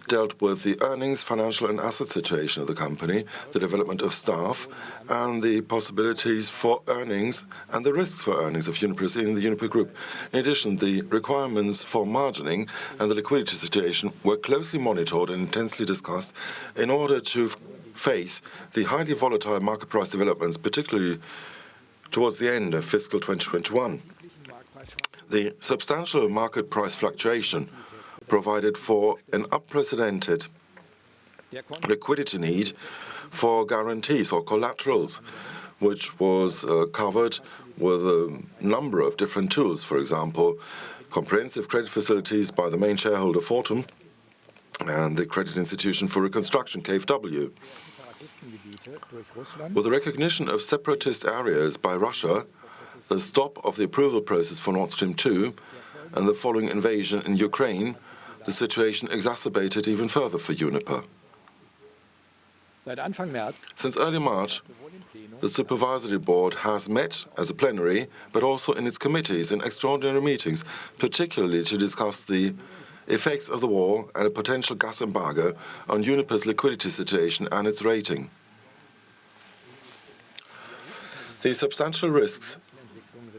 dealt with the earnings, financial and asset situation of the company, the development of staff, and the possibilities for earnings and the risks for earnings of Uniper in the Uniper Group. In addition, the requirements for margining and the liquidity situation were closely monitored and intensely discussed in order to face the highly volatile market price developments, particularly towards the end of fiscal 2021. The substantial market price fluctuation provided for an unprecedented liquidity need for guarantees or collaterals, which was covered with a number of different tools. For example, comprehensive credit facilities by the main shareholder Fortum and the Credit Institution for Reconstruction, KfW. With the recognition of separatist areas by Russia, the stop of the approval process for Nord Stream 2, and the following invasion in Ukraine, the situation exacerbated even further for Uniper. Seit Anfang März Since early March, the Supervisory Board has met as a plenary, but also in its committees in extraordinary meetings, particularly to discuss the effects of the war and a potential gas embargo on Uniper's liquidity situation and its rating. The substantial risks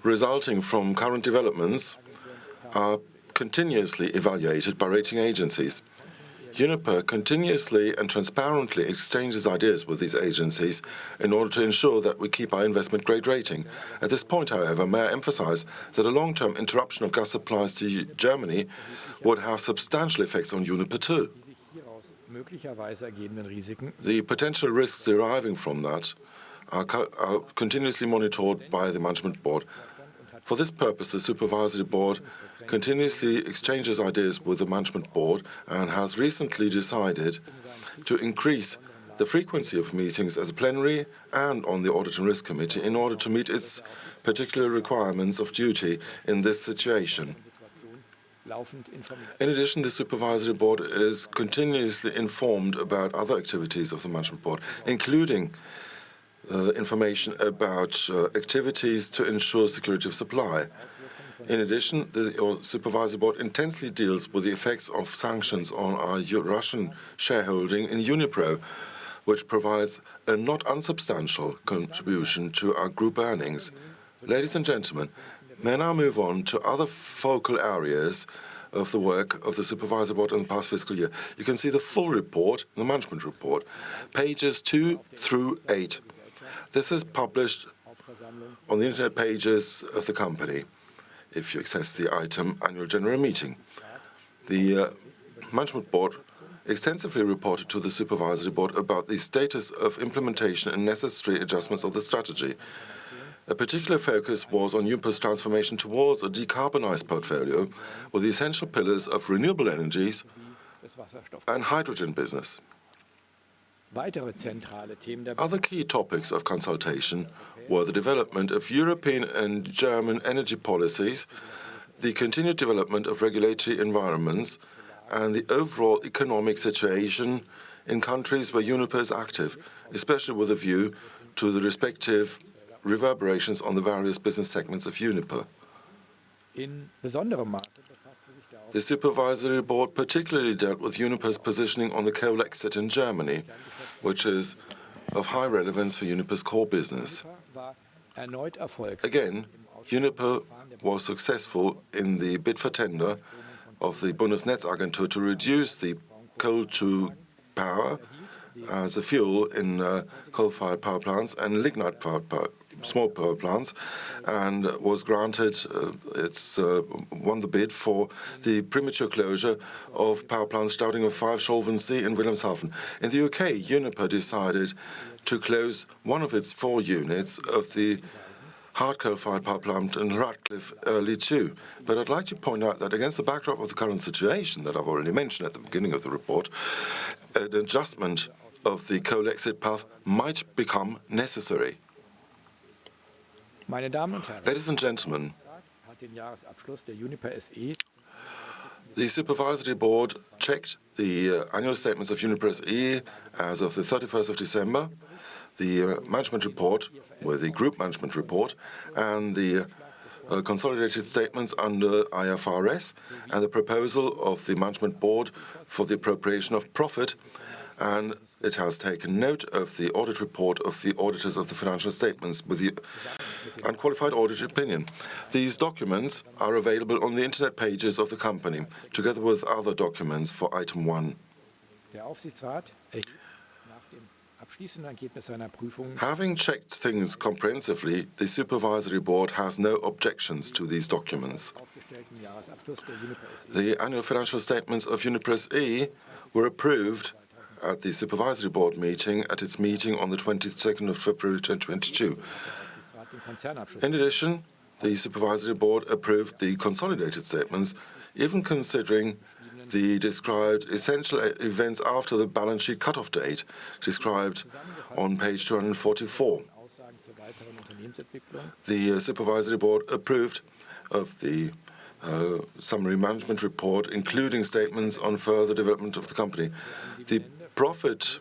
resulting from current developments are continuously evaluated by rating agencies. Uniper continuously and transparently exchanges ideas with these agencies in order to ensure that we keep our investment grade rating. At this point, however, may I emphasize that a long-term interruption of gas supplies to Germany would have substantial effects on Uniper too. The potential risks deriving from that are continuously monitored by the Management Board. For this purpose, the Supervisory Board continuously exchanges ideas with the Management Board and has recently decided to increase the frequency of meetings as a plenary and on the Audit and Risk Committee in order to meet its particular requirements of duty in this situation. In addition, the Supervisory Board is continuously informed about other activities of the Management Board, including information about activities to ensure security of supply. In addition, the Supervisory Board intensely deals with the effects of sanctions on our Russian shareholding in Uniper, which provides a not unsubstantial contribution to our group earnings. Ladies and gentlemen, may I now move on to other focal areas of the work of the Supervisory Board in the past fiscal year. You can see the full report, the management report, pages 2 through 8. This is published on the internet pages of the company if you access the item Annual General Meeting. The Management Board extensively reported to the Supervisory Board about the status of implementation and necessary adjustments of the strategy. A particular focus was on Uniper's transformation towards a decarbonized portfolio with the essential pillars of renewable energies and hydrogen business. Other key topics of consultation were the development of European and German energy policies, the continued development of regulatory environments, and the overall economic situation in countries where Uniper is active, especially with a view to the respective reverberations on the various business segments of Uniper. The Supervisory Board particularly dealt with Uniper's positioning on the coal exit in Germany, which is of high relevance for Uniper's core business. Again, Uniper was successful in the bid for tender of the Bundesnetzagentur to reduce the coal-to-power as a fuel in coal-fired power plants and lignite-powered small power plants, and was granted, won the bid for the premature closure of power plants Staudinger 5, Scholvensee and Wilhelmshaven. In the UK, Uniper decided to close one of its 4 units of the hard coal-fired power plant in Ratcliffe early too. But I'd like to point out that against the backdrop of the current situation that I've already mentioned at the beginning of the report, an adjustment of the coal exit path might become necessary. Ladies and gentlemen, the Supervisory Board checked the annual statements of Uniper SE as of the 31st of December, the management report, with the group management report, and the consolidated statements under IFRS, and the proposal of the Management Board for the appropriation of profit, and it has taken note of the audit report of the auditors of the financial statements with the unqualified audit opinion. These documents are available on the internet pages of the company, together with other documents for item 1. Having checked things comprehensively, the Supervisory Board has no objections to these documents. The annual financial statements of Uniper SE were approved at the Supervisory Board meeting at its meeting on the 22nd of February 2022. In addition, the Supervisory Board approved the consolidated statements, even considering the described essential events after the balance sheet cut-off date, described on page 244. The Supervisory Board approved of the summary management report, including statements on further development of the company. The profit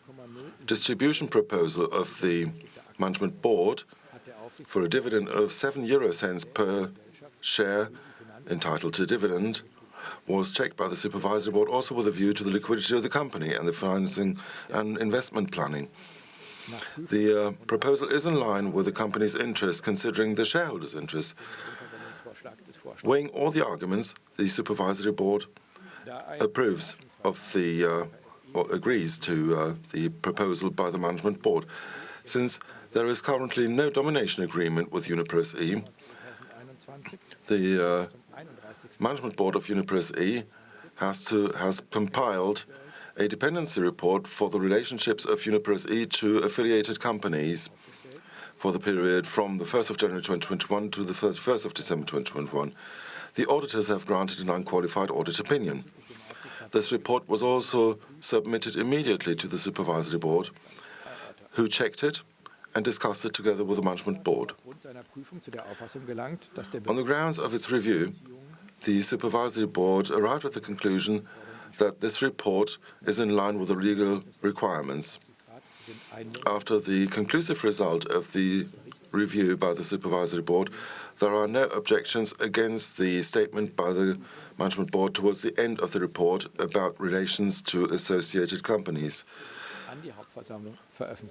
distribution proposal of the Management Board for a dividend of 7 per share entitled to dividend was checked by the Supervisory Board, also with a view to the liquidity of the company and the financing and investment planning. The proposal is in line with the company's interests, considering the shareholders' interests. Weighing all the arguments, the Supervisory Board approves of the or agrees to the proposal by the Management Board. Since there is currently no domination agreement with Uniper SE, the Management Board of Uniper SE has compiled a dependency report for the relationships of Uniper SE to affiliated companies for the period from the 1st of January 2021 to the 31st of December 2021. The auditors have granted an unqualified audit opinion. This report was also submitted immediately to the Supervisory Board, who checked it and discussed it together with the Management Board. On the grounds of its review, the Supervisory Board arrived at the conclusion that this report is in line with the legal requirements. After the conclusive result of the review by the Supervisory Board, there are no objections against the statement by the Management Board towards the end of the report about relations to associated companies.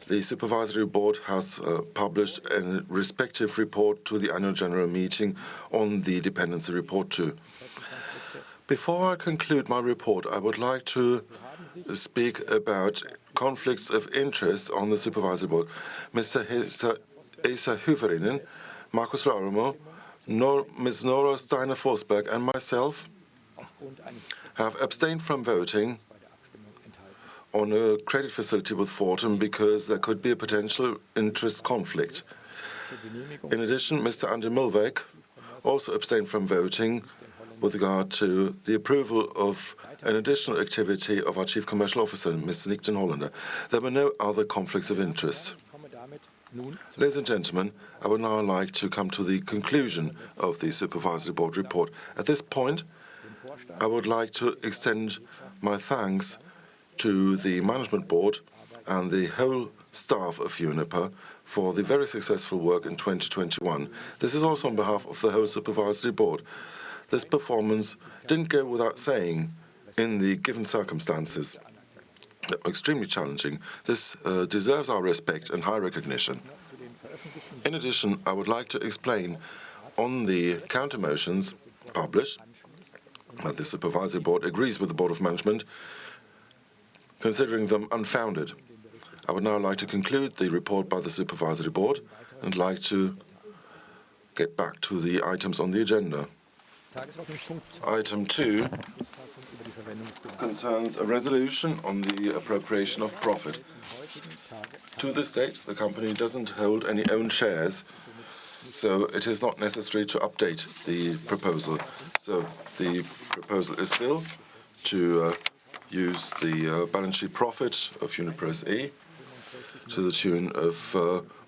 The Supervisory Board has published a respective report to the Annual General Meeting on the dependency report too. Before I conclude my report, I would like to speak about conflicts of interest on the Supervisory Board. Mr. Esa Hyverinen, Markus Rauramo, Ms. Nora Steiner-Forsberg and myself have abstained from voting on a credit facility with Fortum because there could be a potential interest conflict. In addition, Mr. André Mulweg also abstained from voting with regard to the approval of an additional activity of our Chief Commercial Officer, Mr. Nick den Hollander. There were no other conflicts of interest. Ladies and gentlemen, I would now like to come to the conclusion of the Supervisory Board report. At this point, I would like to extend my thanks to the Management Board and the whole staff of Uniper for the very successful work in 2021. This is also on behalf of the whole Supervisory Board. This performance didn't go without saying in the given circumstances. Extremely challenging. This deserves our respect and high recognition. In addition, I would like to explain on the counter-motions published that the Supervisory Board agrees with the Board of Management, considering them unfounded. I would now like to conclude the report by the Supervisory Board and like to get back to the items on the agenda. Item 2 concerns a resolution on the appropriation of profit. To this date, the company doesn't hold any own shares, so it is not necessary to update the proposal. So the proposal is still to use the balance sheet profit of Uniper SE to the tune of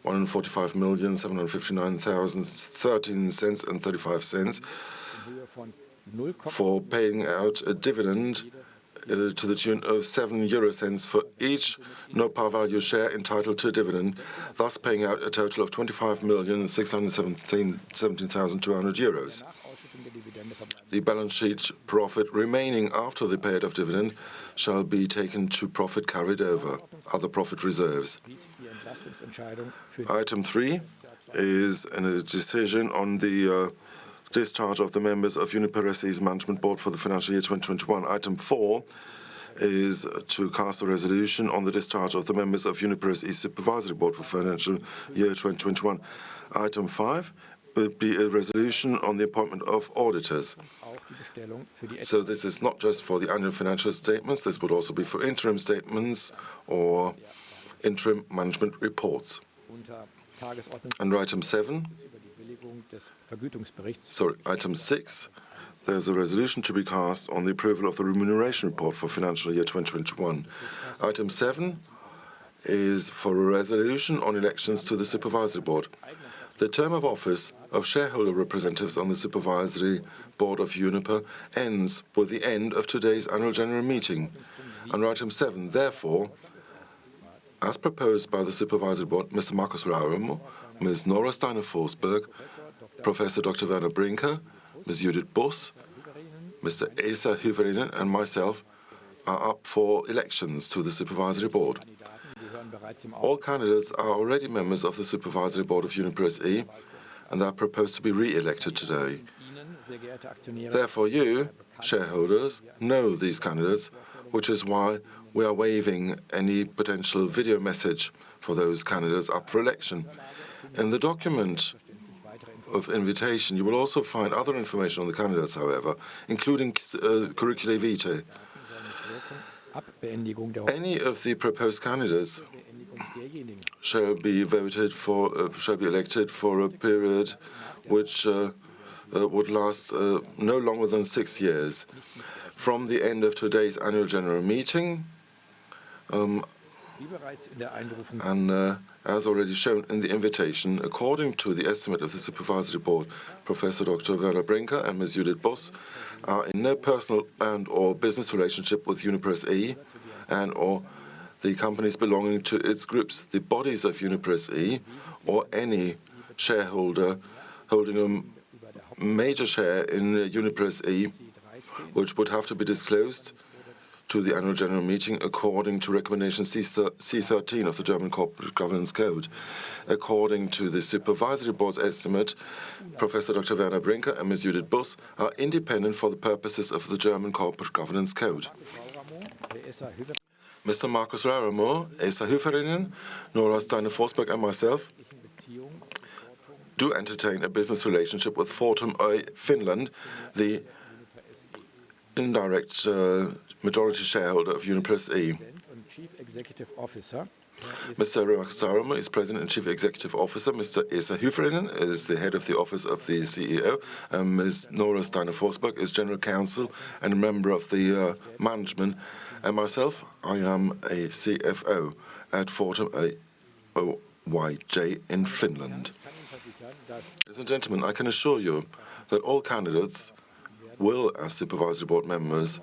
145,759,013.35 for paying out a dividend to the tune of 7 euro cents for each no par value share entitled to a dividend, thus paying out a total of 25,617,200 euros. The balance sheet profit remaining after the payout of dividend shall be taken to profit carried over, other profit reserves. Item 3 is a decision on the discharge of the members of Uniper SE's Management Board for the financial year 2021. Item 4 is to cast a resolution on the discharge of the members of Uniper SE's Supervisory Board for financial year 2021. Item 5 would be a resolution on the appointment of auditors. So this is not just for the annual financial statements, this would also be for interim statements or interim management reports. Under item 7, item 6, there's a resolution to be cast on the approval of the Remuneration Report for financial year 2021. Item 7 is for a resolution on elections to the Supervisory Board. The term of office of shareholder representatives on the Supervisory Board of Uniper ends with the end of today's annual general meeting. Under item 7, therefore, as proposed by the Supervisory Board, Mr. Markus Rauramo, Ms. Nora Steiner-Forsberg, Professor Dr. Werner Brinker, Ms. Judith Buss, Mr. Esa Hyvärinen, and myself are up for elections to the Supervisory Board. All candidates are already members of the Supervisory Board of Uniper SE and are proposed to be re-elected today. Therefore, you, shareholders, know these candidates, which is why we are waiving any potential video message for those candidates up for election. In the document of invitation, you will also find other information on the candidates, however, including curricula vitae. Any of the proposed candidates shall be elected for a period which would last no longer than 6 years. From the end of today's annual general meeting, and as already shown in the invitation, according to the estimate of the Supervisory Board, Professor Dr. Werner Brinker and Ms. Judith Buss are in no personal and/or business relationship with Uniper SE and/or the companies belonging to its groups, the bodies of Uniper SE, or any shareholder holding a major share in Uniper SE, which would have to be disclosed to the annual general meeting according to recommendation C13 of the German Corporate Governance Code. According to the Supervisory Board's estimate, Professor Dr. Werner Brinker and Ms. Judith Buss are independent for the purposes of the German Corporate Governance Code. Mr. Markus Rauramo, Esa Hyvärinen, Nora Steiner-Forsberg, and myself do entertain a business relationship with Fortum Oy Finland, the indirect majority shareholder of Uniper SE. Mr. Markus Rauramo is President and Chief Executive Officer. Mr. Esa Hyvärinen is the head of the office of the CEO. And Ms. Nora Steiner-Forsberg is General Counsel and a member of the management. And myself, I am a CFO at Fortum Oyj in Finland. Ladies and gentlemen, I can assure you that all candidates will, as Supervisory Board members,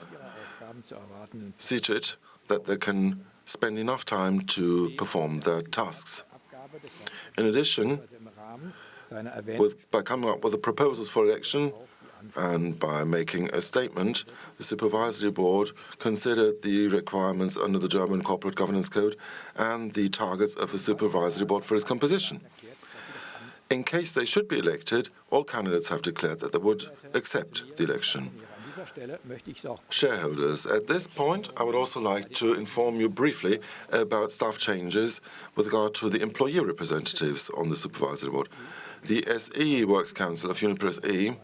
see to it that they can spend enough time to perform their tasks. In addition, by coming up with the proposals for election and by making a statement, the Supervisory Board considered the requirements under the German Corporate Governance Code and the targets of a Supervisory Board for its composition. In case they should be elected, all candidates have declared that they would accept the election. Shareholders, at this point, I would also like to inform you briefly about staff changes with regard to the employee representatives on the Supervisory Board. The SE Works Council of Uniper SE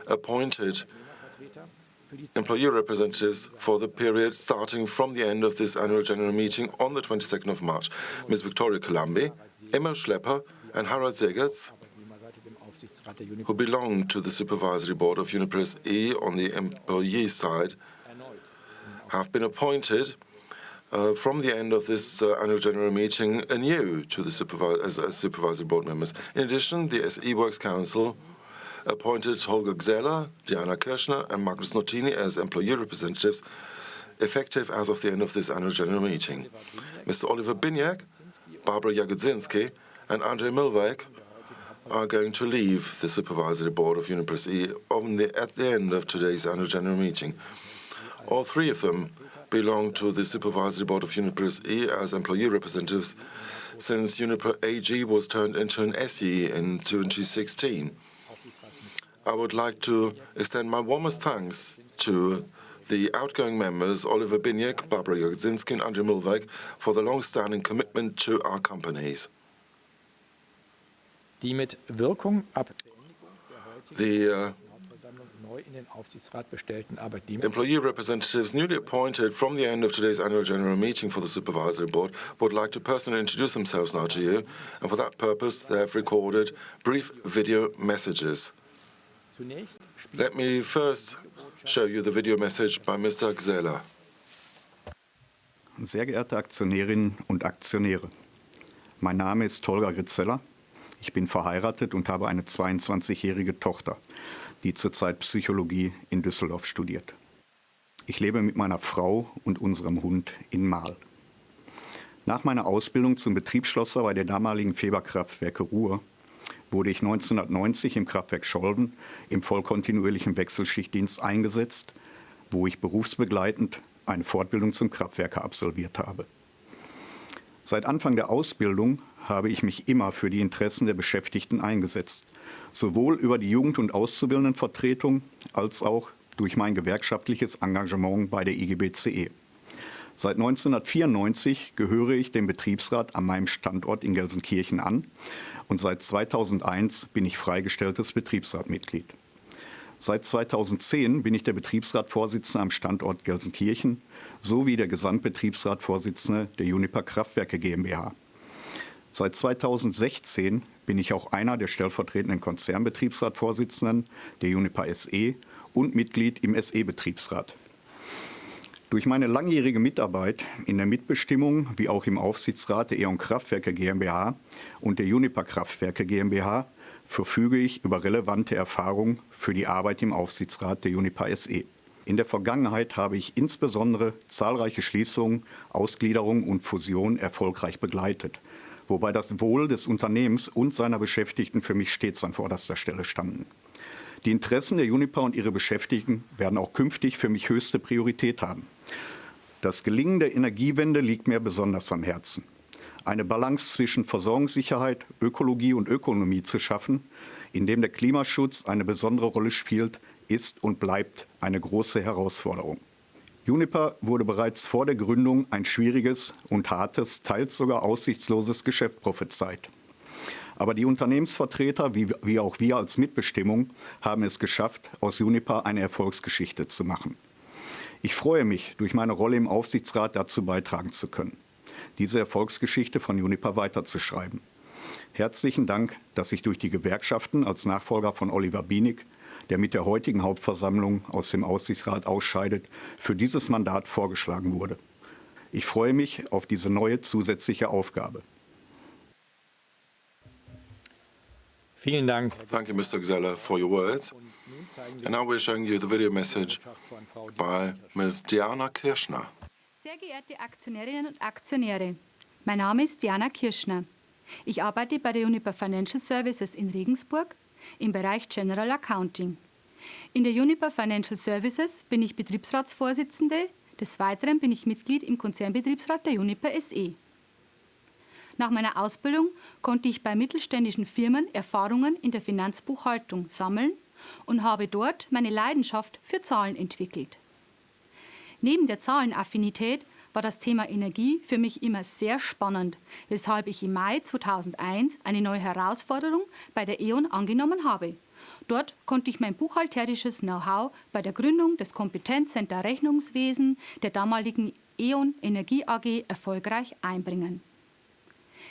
appointed employee representatives for the period starting from the end of this annual general meeting on the 22nd of March. Ms. Victoria Colombi, Immo Schlepper, and Harald Segertz, who belong to the Supervisory Board of Uniper SE on the employee side, have been appointed from the end of this annual general meeting anew to the as Supervisory Board members. In addition, the SE Works Council appointed Holger Gseller, Diana Kirschner, and Magnus Notini as employee representatives, effective as of the end of this annual general meeting. Mr. Oliver Biniak, Barbara Jagodzinski, and Andrzej Milwek are going to leave the Supervisory Board of Uniper SE at the end of today's annual general meeting. All three of them belong to the Supervisory Board of Uniper SE as employee representatives since Uniper AG was turned into an SE in 2016. I would like to extend my warmest thanks to the outgoing members, Oliver Biniak, Barbara Jagodzinski, and Andrzej Milwek, for the long-standing commitment to our companies. The employee representatives newly appointed from the end of today's annual general meeting for the Supervisory Board would like to personally introduce themselves now to you, and for that purpose they have recorded brief video messages. Let me first show you the video message by Mr. Gseller. Sehr geehrte Aktionärinnen und Aktionäre, mein Name ist Holger Gseller. Ich bin verheiratet und habe eine 22-jährige Tochter, die zurzeit Psychologie in Düsseldorf studiert. Ich lebe mit meiner Frau und unserem Hund in Marl. Nach meiner Ausbildung zum Betriebsschlosser bei der damaligen Feber-Kraftwerke Ruhr wurde ich 1990 im Kraftwerk Scholven im vollkontinuierlichen Wechselschichtdienst eingesetzt, wo ich berufsbegleitend eine Fortbildung zum Kraftwerker absolviert habe. Seit Anfang der Ausbildung habe ich mich immer für die Interessen der Beschäftigten eingesetzt, sowohl über die Jugend- und Auszubildendenvertretung als auch durch mein gewerkschaftliches Engagement bei der IGBCE. Seit 1994 gehöre ich dem Betriebsrat an meinem Standort in Gelsenkirchen an und seit 2001 bin ich freigestelltes Betriebsratmitglied. Seit 2010 bin ich der Betriebsratsvorsitzende am Standort Gelsenkirchen sowie der Gesamtbetriebsratsvorsitzende der Uniper Kraftwerke GmbH. Seit 2016 bin ich auch einer der stellvertretenden Konzernbetriebsratsvorsitzenden der Uniper SE und Mitglied im SE-Betriebsrat. Durch meine langjährige Mitarbeit in der Mitbestimmung wie auch im Aufsichtsrat der E.ON Kraftwerke GmbH und der Uniper Kraftwerke GmbH verfüge ich über relevante Erfahrung für die Arbeit im Aufsichtsrat der Uniper SE. In der Vergangenheit habe ich insbesondere zahlreiche Schließungen, Ausgliederungen und Fusionen erfolgreich begleitet, wobei das Wohl des Unternehmens und seiner Beschäftigten für mich stets an vorderster Stelle standen. Die Interessen der Uniper und ihrer Beschäftigten werden auch künftig für mich höchste Priorität haben. Das Gelingen der Energiewende liegt mir besonders am Herzen. Eine Balance zwischen Versorgungssicherheit, Ökologie und Ökonomie zu schaffen, in dem der Klimaschutz eine besondere Rolle spielt, ist und bleibt eine große Herausforderung. Uniper wurde bereits vor der Gründung ein schwieriges und hartes, teils sogar aussichtsloses Geschäft prophezeit. Aber die Unternehmensvertreter, wie auch wir als Mitbestimmung, haben es geschafft, aus Uniper eine Erfolgsgeschichte zu machen. Ich freue mich, durch meine Rolle im Aufsichtsrat dazu beitragen zu können, diese Erfolgsgeschichte von Uniper weiterzuschreiben. Herzlichen Dank, dass ich durch die Gewerkschaften als Nachfolger von Oliver Bienig, der mit der heutigen Hauptversammlung aus dem Aufsichtsrat ausscheidet, für dieses Mandat vorgeschlagen wurde. Ich freue mich auf diese neue zusätzliche Aufgabe. Vielen Dank. Thank you, Mr. Gzeller, for your words. And now we're showing you the video message by Ms. Diana Kirschner. Sehr geehrte Aktionärinnen und Aktionäre, mein Name ist Diana Kirschner. Ich arbeite bei der Uniper Financial Services in Regensburg im Bereich General Accounting. In der Uniper Financial Services bin ich Betriebsratsvorsitzende, des Weiteren bin ich Mitglied im Konzernbetriebsrat der Uniper SE. Nach meiner Ausbildung konnte ich bei mittelständischen Firmen Erfahrungen in der Finanzbuchhaltung sammeln und habe dort meine Leidenschaft für Zahlen entwickelt. Neben der Zahlenaffinität war das Thema Energie für mich immer sehr spannend, weshalb ich im Mai 2001 eine neue Herausforderung bei der E.ON angenommen habe. Dort konnte ich mein buchhalterisches Know-how bei der Gründung des Kompetenzcenter Rechnungswesen der damaligen E.ON Energie AG erfolgreich einbringen.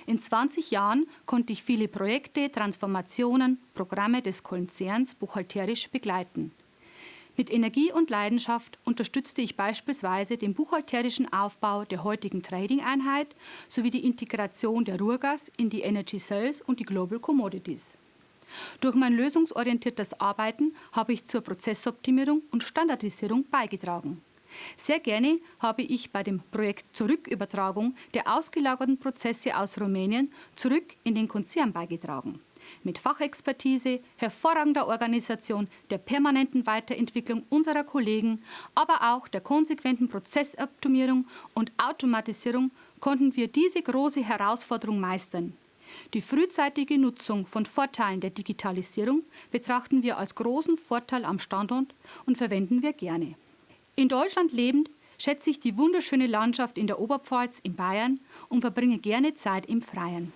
In 20 Jahren konnte ich viele Projekte, Transformationen, Programme des Konzerns buchhalterisch begleiten. Mit Energie und Leidenschaft unterstützte ich beispielsweise den buchhalterischen Aufbau der heutigen Trading-Einheit sowie die Integration der Ruhrgas in die Energy Sales und die Global Commodities. Durch mein lösungsorientiertes Arbeiten habe ich zur Prozessoptimierung und Standardisierung beigetragen. Sehr gerne habe ich bei dem Projekt zur Rückübertragung der ausgelagerten Prozesse aus Rumänien zurück in den Konzern beigetragen. Mit Fachexpertise, hervorragender Organisation, der permanenten Weiterentwicklung unserer Kollegen, aber auch der konsequenten Prozessoptimierung und Automatisierung konnten wir diese große Herausforderung meistern. Die frühzeitige Nutzung von Vorteilen der Digitalisierung betrachten wir als großen Vorteil am Standort und verwenden wir gerne. In Deutschland lebend schätze ich die wunderschöne Landschaft in der Oberpfalz in Bayern und verbringe gerne Zeit im Freien.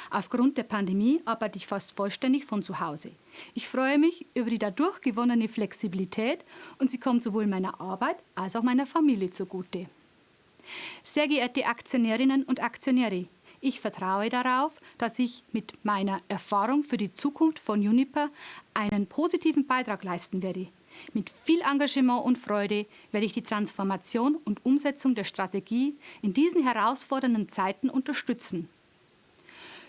Aufgrund der Pandemie arbeite ich fast vollständig von zu Hause. Ich freue mich über die dadurch gewonnene Flexibilität und sie kommt sowohl meiner Arbeit als auch meiner Familie zugute. Sehr geehrte Aktionärinnen und Aktionäre, ich vertraue darauf, dass ich mit meiner Erfahrung für die Zukunft von Uniper einen positiven Beitrag leisten werde. Mit viel Engagement und Freude werde ich die Transformation und Umsetzung der Strategie in diesen herausfordernden Zeiten unterstützen.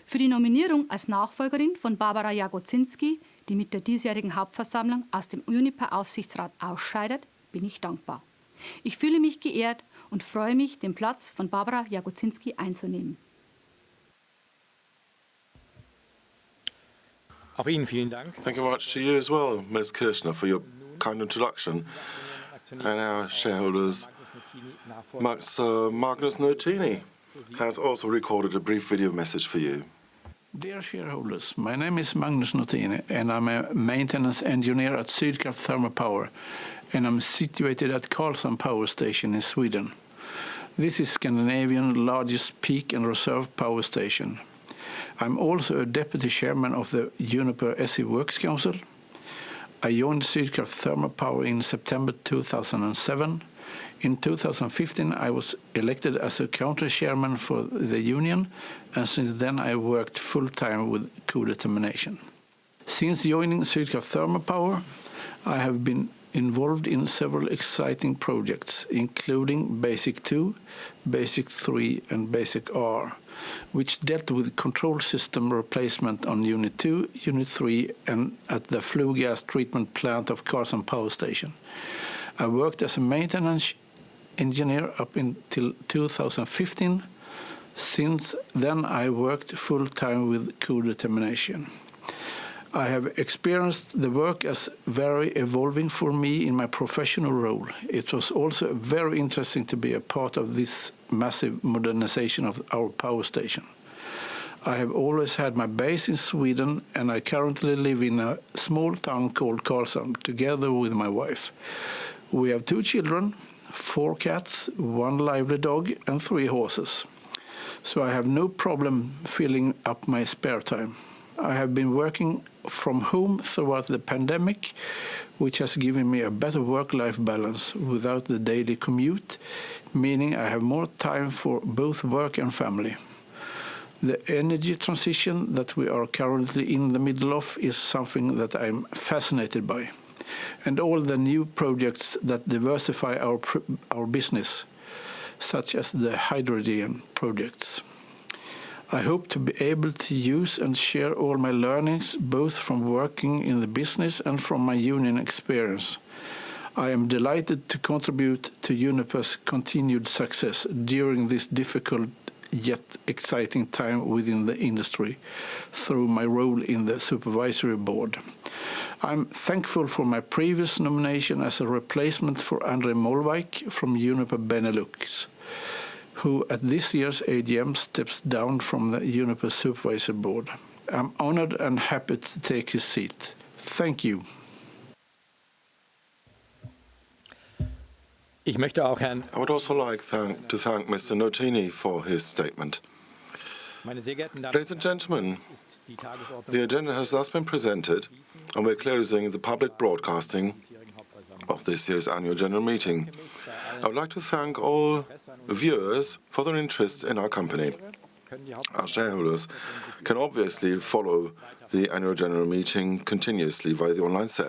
Für die Nominierung als Nachfolgerin von Barbara Jagoczynski, die mit der diesjährigen Hauptversammlung aus dem Uniper-Aufsichtsrat ausscheidet, bin ich dankbar. Ich fühle mich geehrt und freue mich, den Platz von Barbara Jagoczynski einzunehmen. Auch Ihnen vielen Dank. Thank you much to you as well, Ms. Kirschner, for your kind introduction. And our shareholders, Magnus Notini, has also recorded a brief video message for you. Dear shareholders, my name is Magnus Notini, and I'm a maintenance engineer at Sydkraft Thermal Power, and I'm situated at Karlshamn Power Station in Sweden. This is Scandinavia's largest peak and reserve power station. I'm also a deputy chairman of the Uniper SE Works Council. I joined Sydkraft Thermal Power in September 2007. In 2015, I was elected as a counter-chairman for the union, and since then I worked full-time with co-determination. Since joining Sydkraft Thermal Power, I have been involved in several exciting projects, including Basic 2, Basic 3 and Basic R, which dealt with control system replacement on Unit 2, Unit 3 and at the flue gas treatment plant of Karlshamn Power Station. I worked as a maintenance engineer up until 2015. Since then I worked full-time with co-determination. I have experienced the work as very evolving for me in my professional role. It was also very interesting to be a part of this massive modernization of our power station. I have always had my base in Sweden, and I currently live in a small town called Karlshamn together with my wife. We have 2 children, 4 cats, 1 lively dog and 3 horses. So I have no problem filling up my spare time. I have been working from home throughout the pandemic, which has given me a better work-life balance without the daily commute, meaning I have more time for both work and family. The energy transition that we are currently in the middle of is something that I'm fascinated by, and all the new projects that diversify our business, such as the hydrogen projects. I hope to be able to use and share all my learnings, both from working in the business and from my union experience. I am delighted to contribute to Uniper's continued success during this difficult yet exciting time within the industry through my role in the Supervisory Board. I'm thankful for my previous nomination as a replacement for André Maubach from Uniper Benelux, who at this year's AGM steps down from the Uniper Supervisory Board. I'm honored and happy to take his seat. Thank you. Ich möchte auch Herrn I would also like to thank Mr. Notini for his statement. Meine sehr geehrten Damen Ladies and gentlemen, ist die Tagesordnung the agenda has thus been presented, and we're closing the public broadcasting of this year's annual general meeting. I would like to thank all viewers for their interest in our company. Our shareholders can obviously follow the annual general meeting continuously via the online set.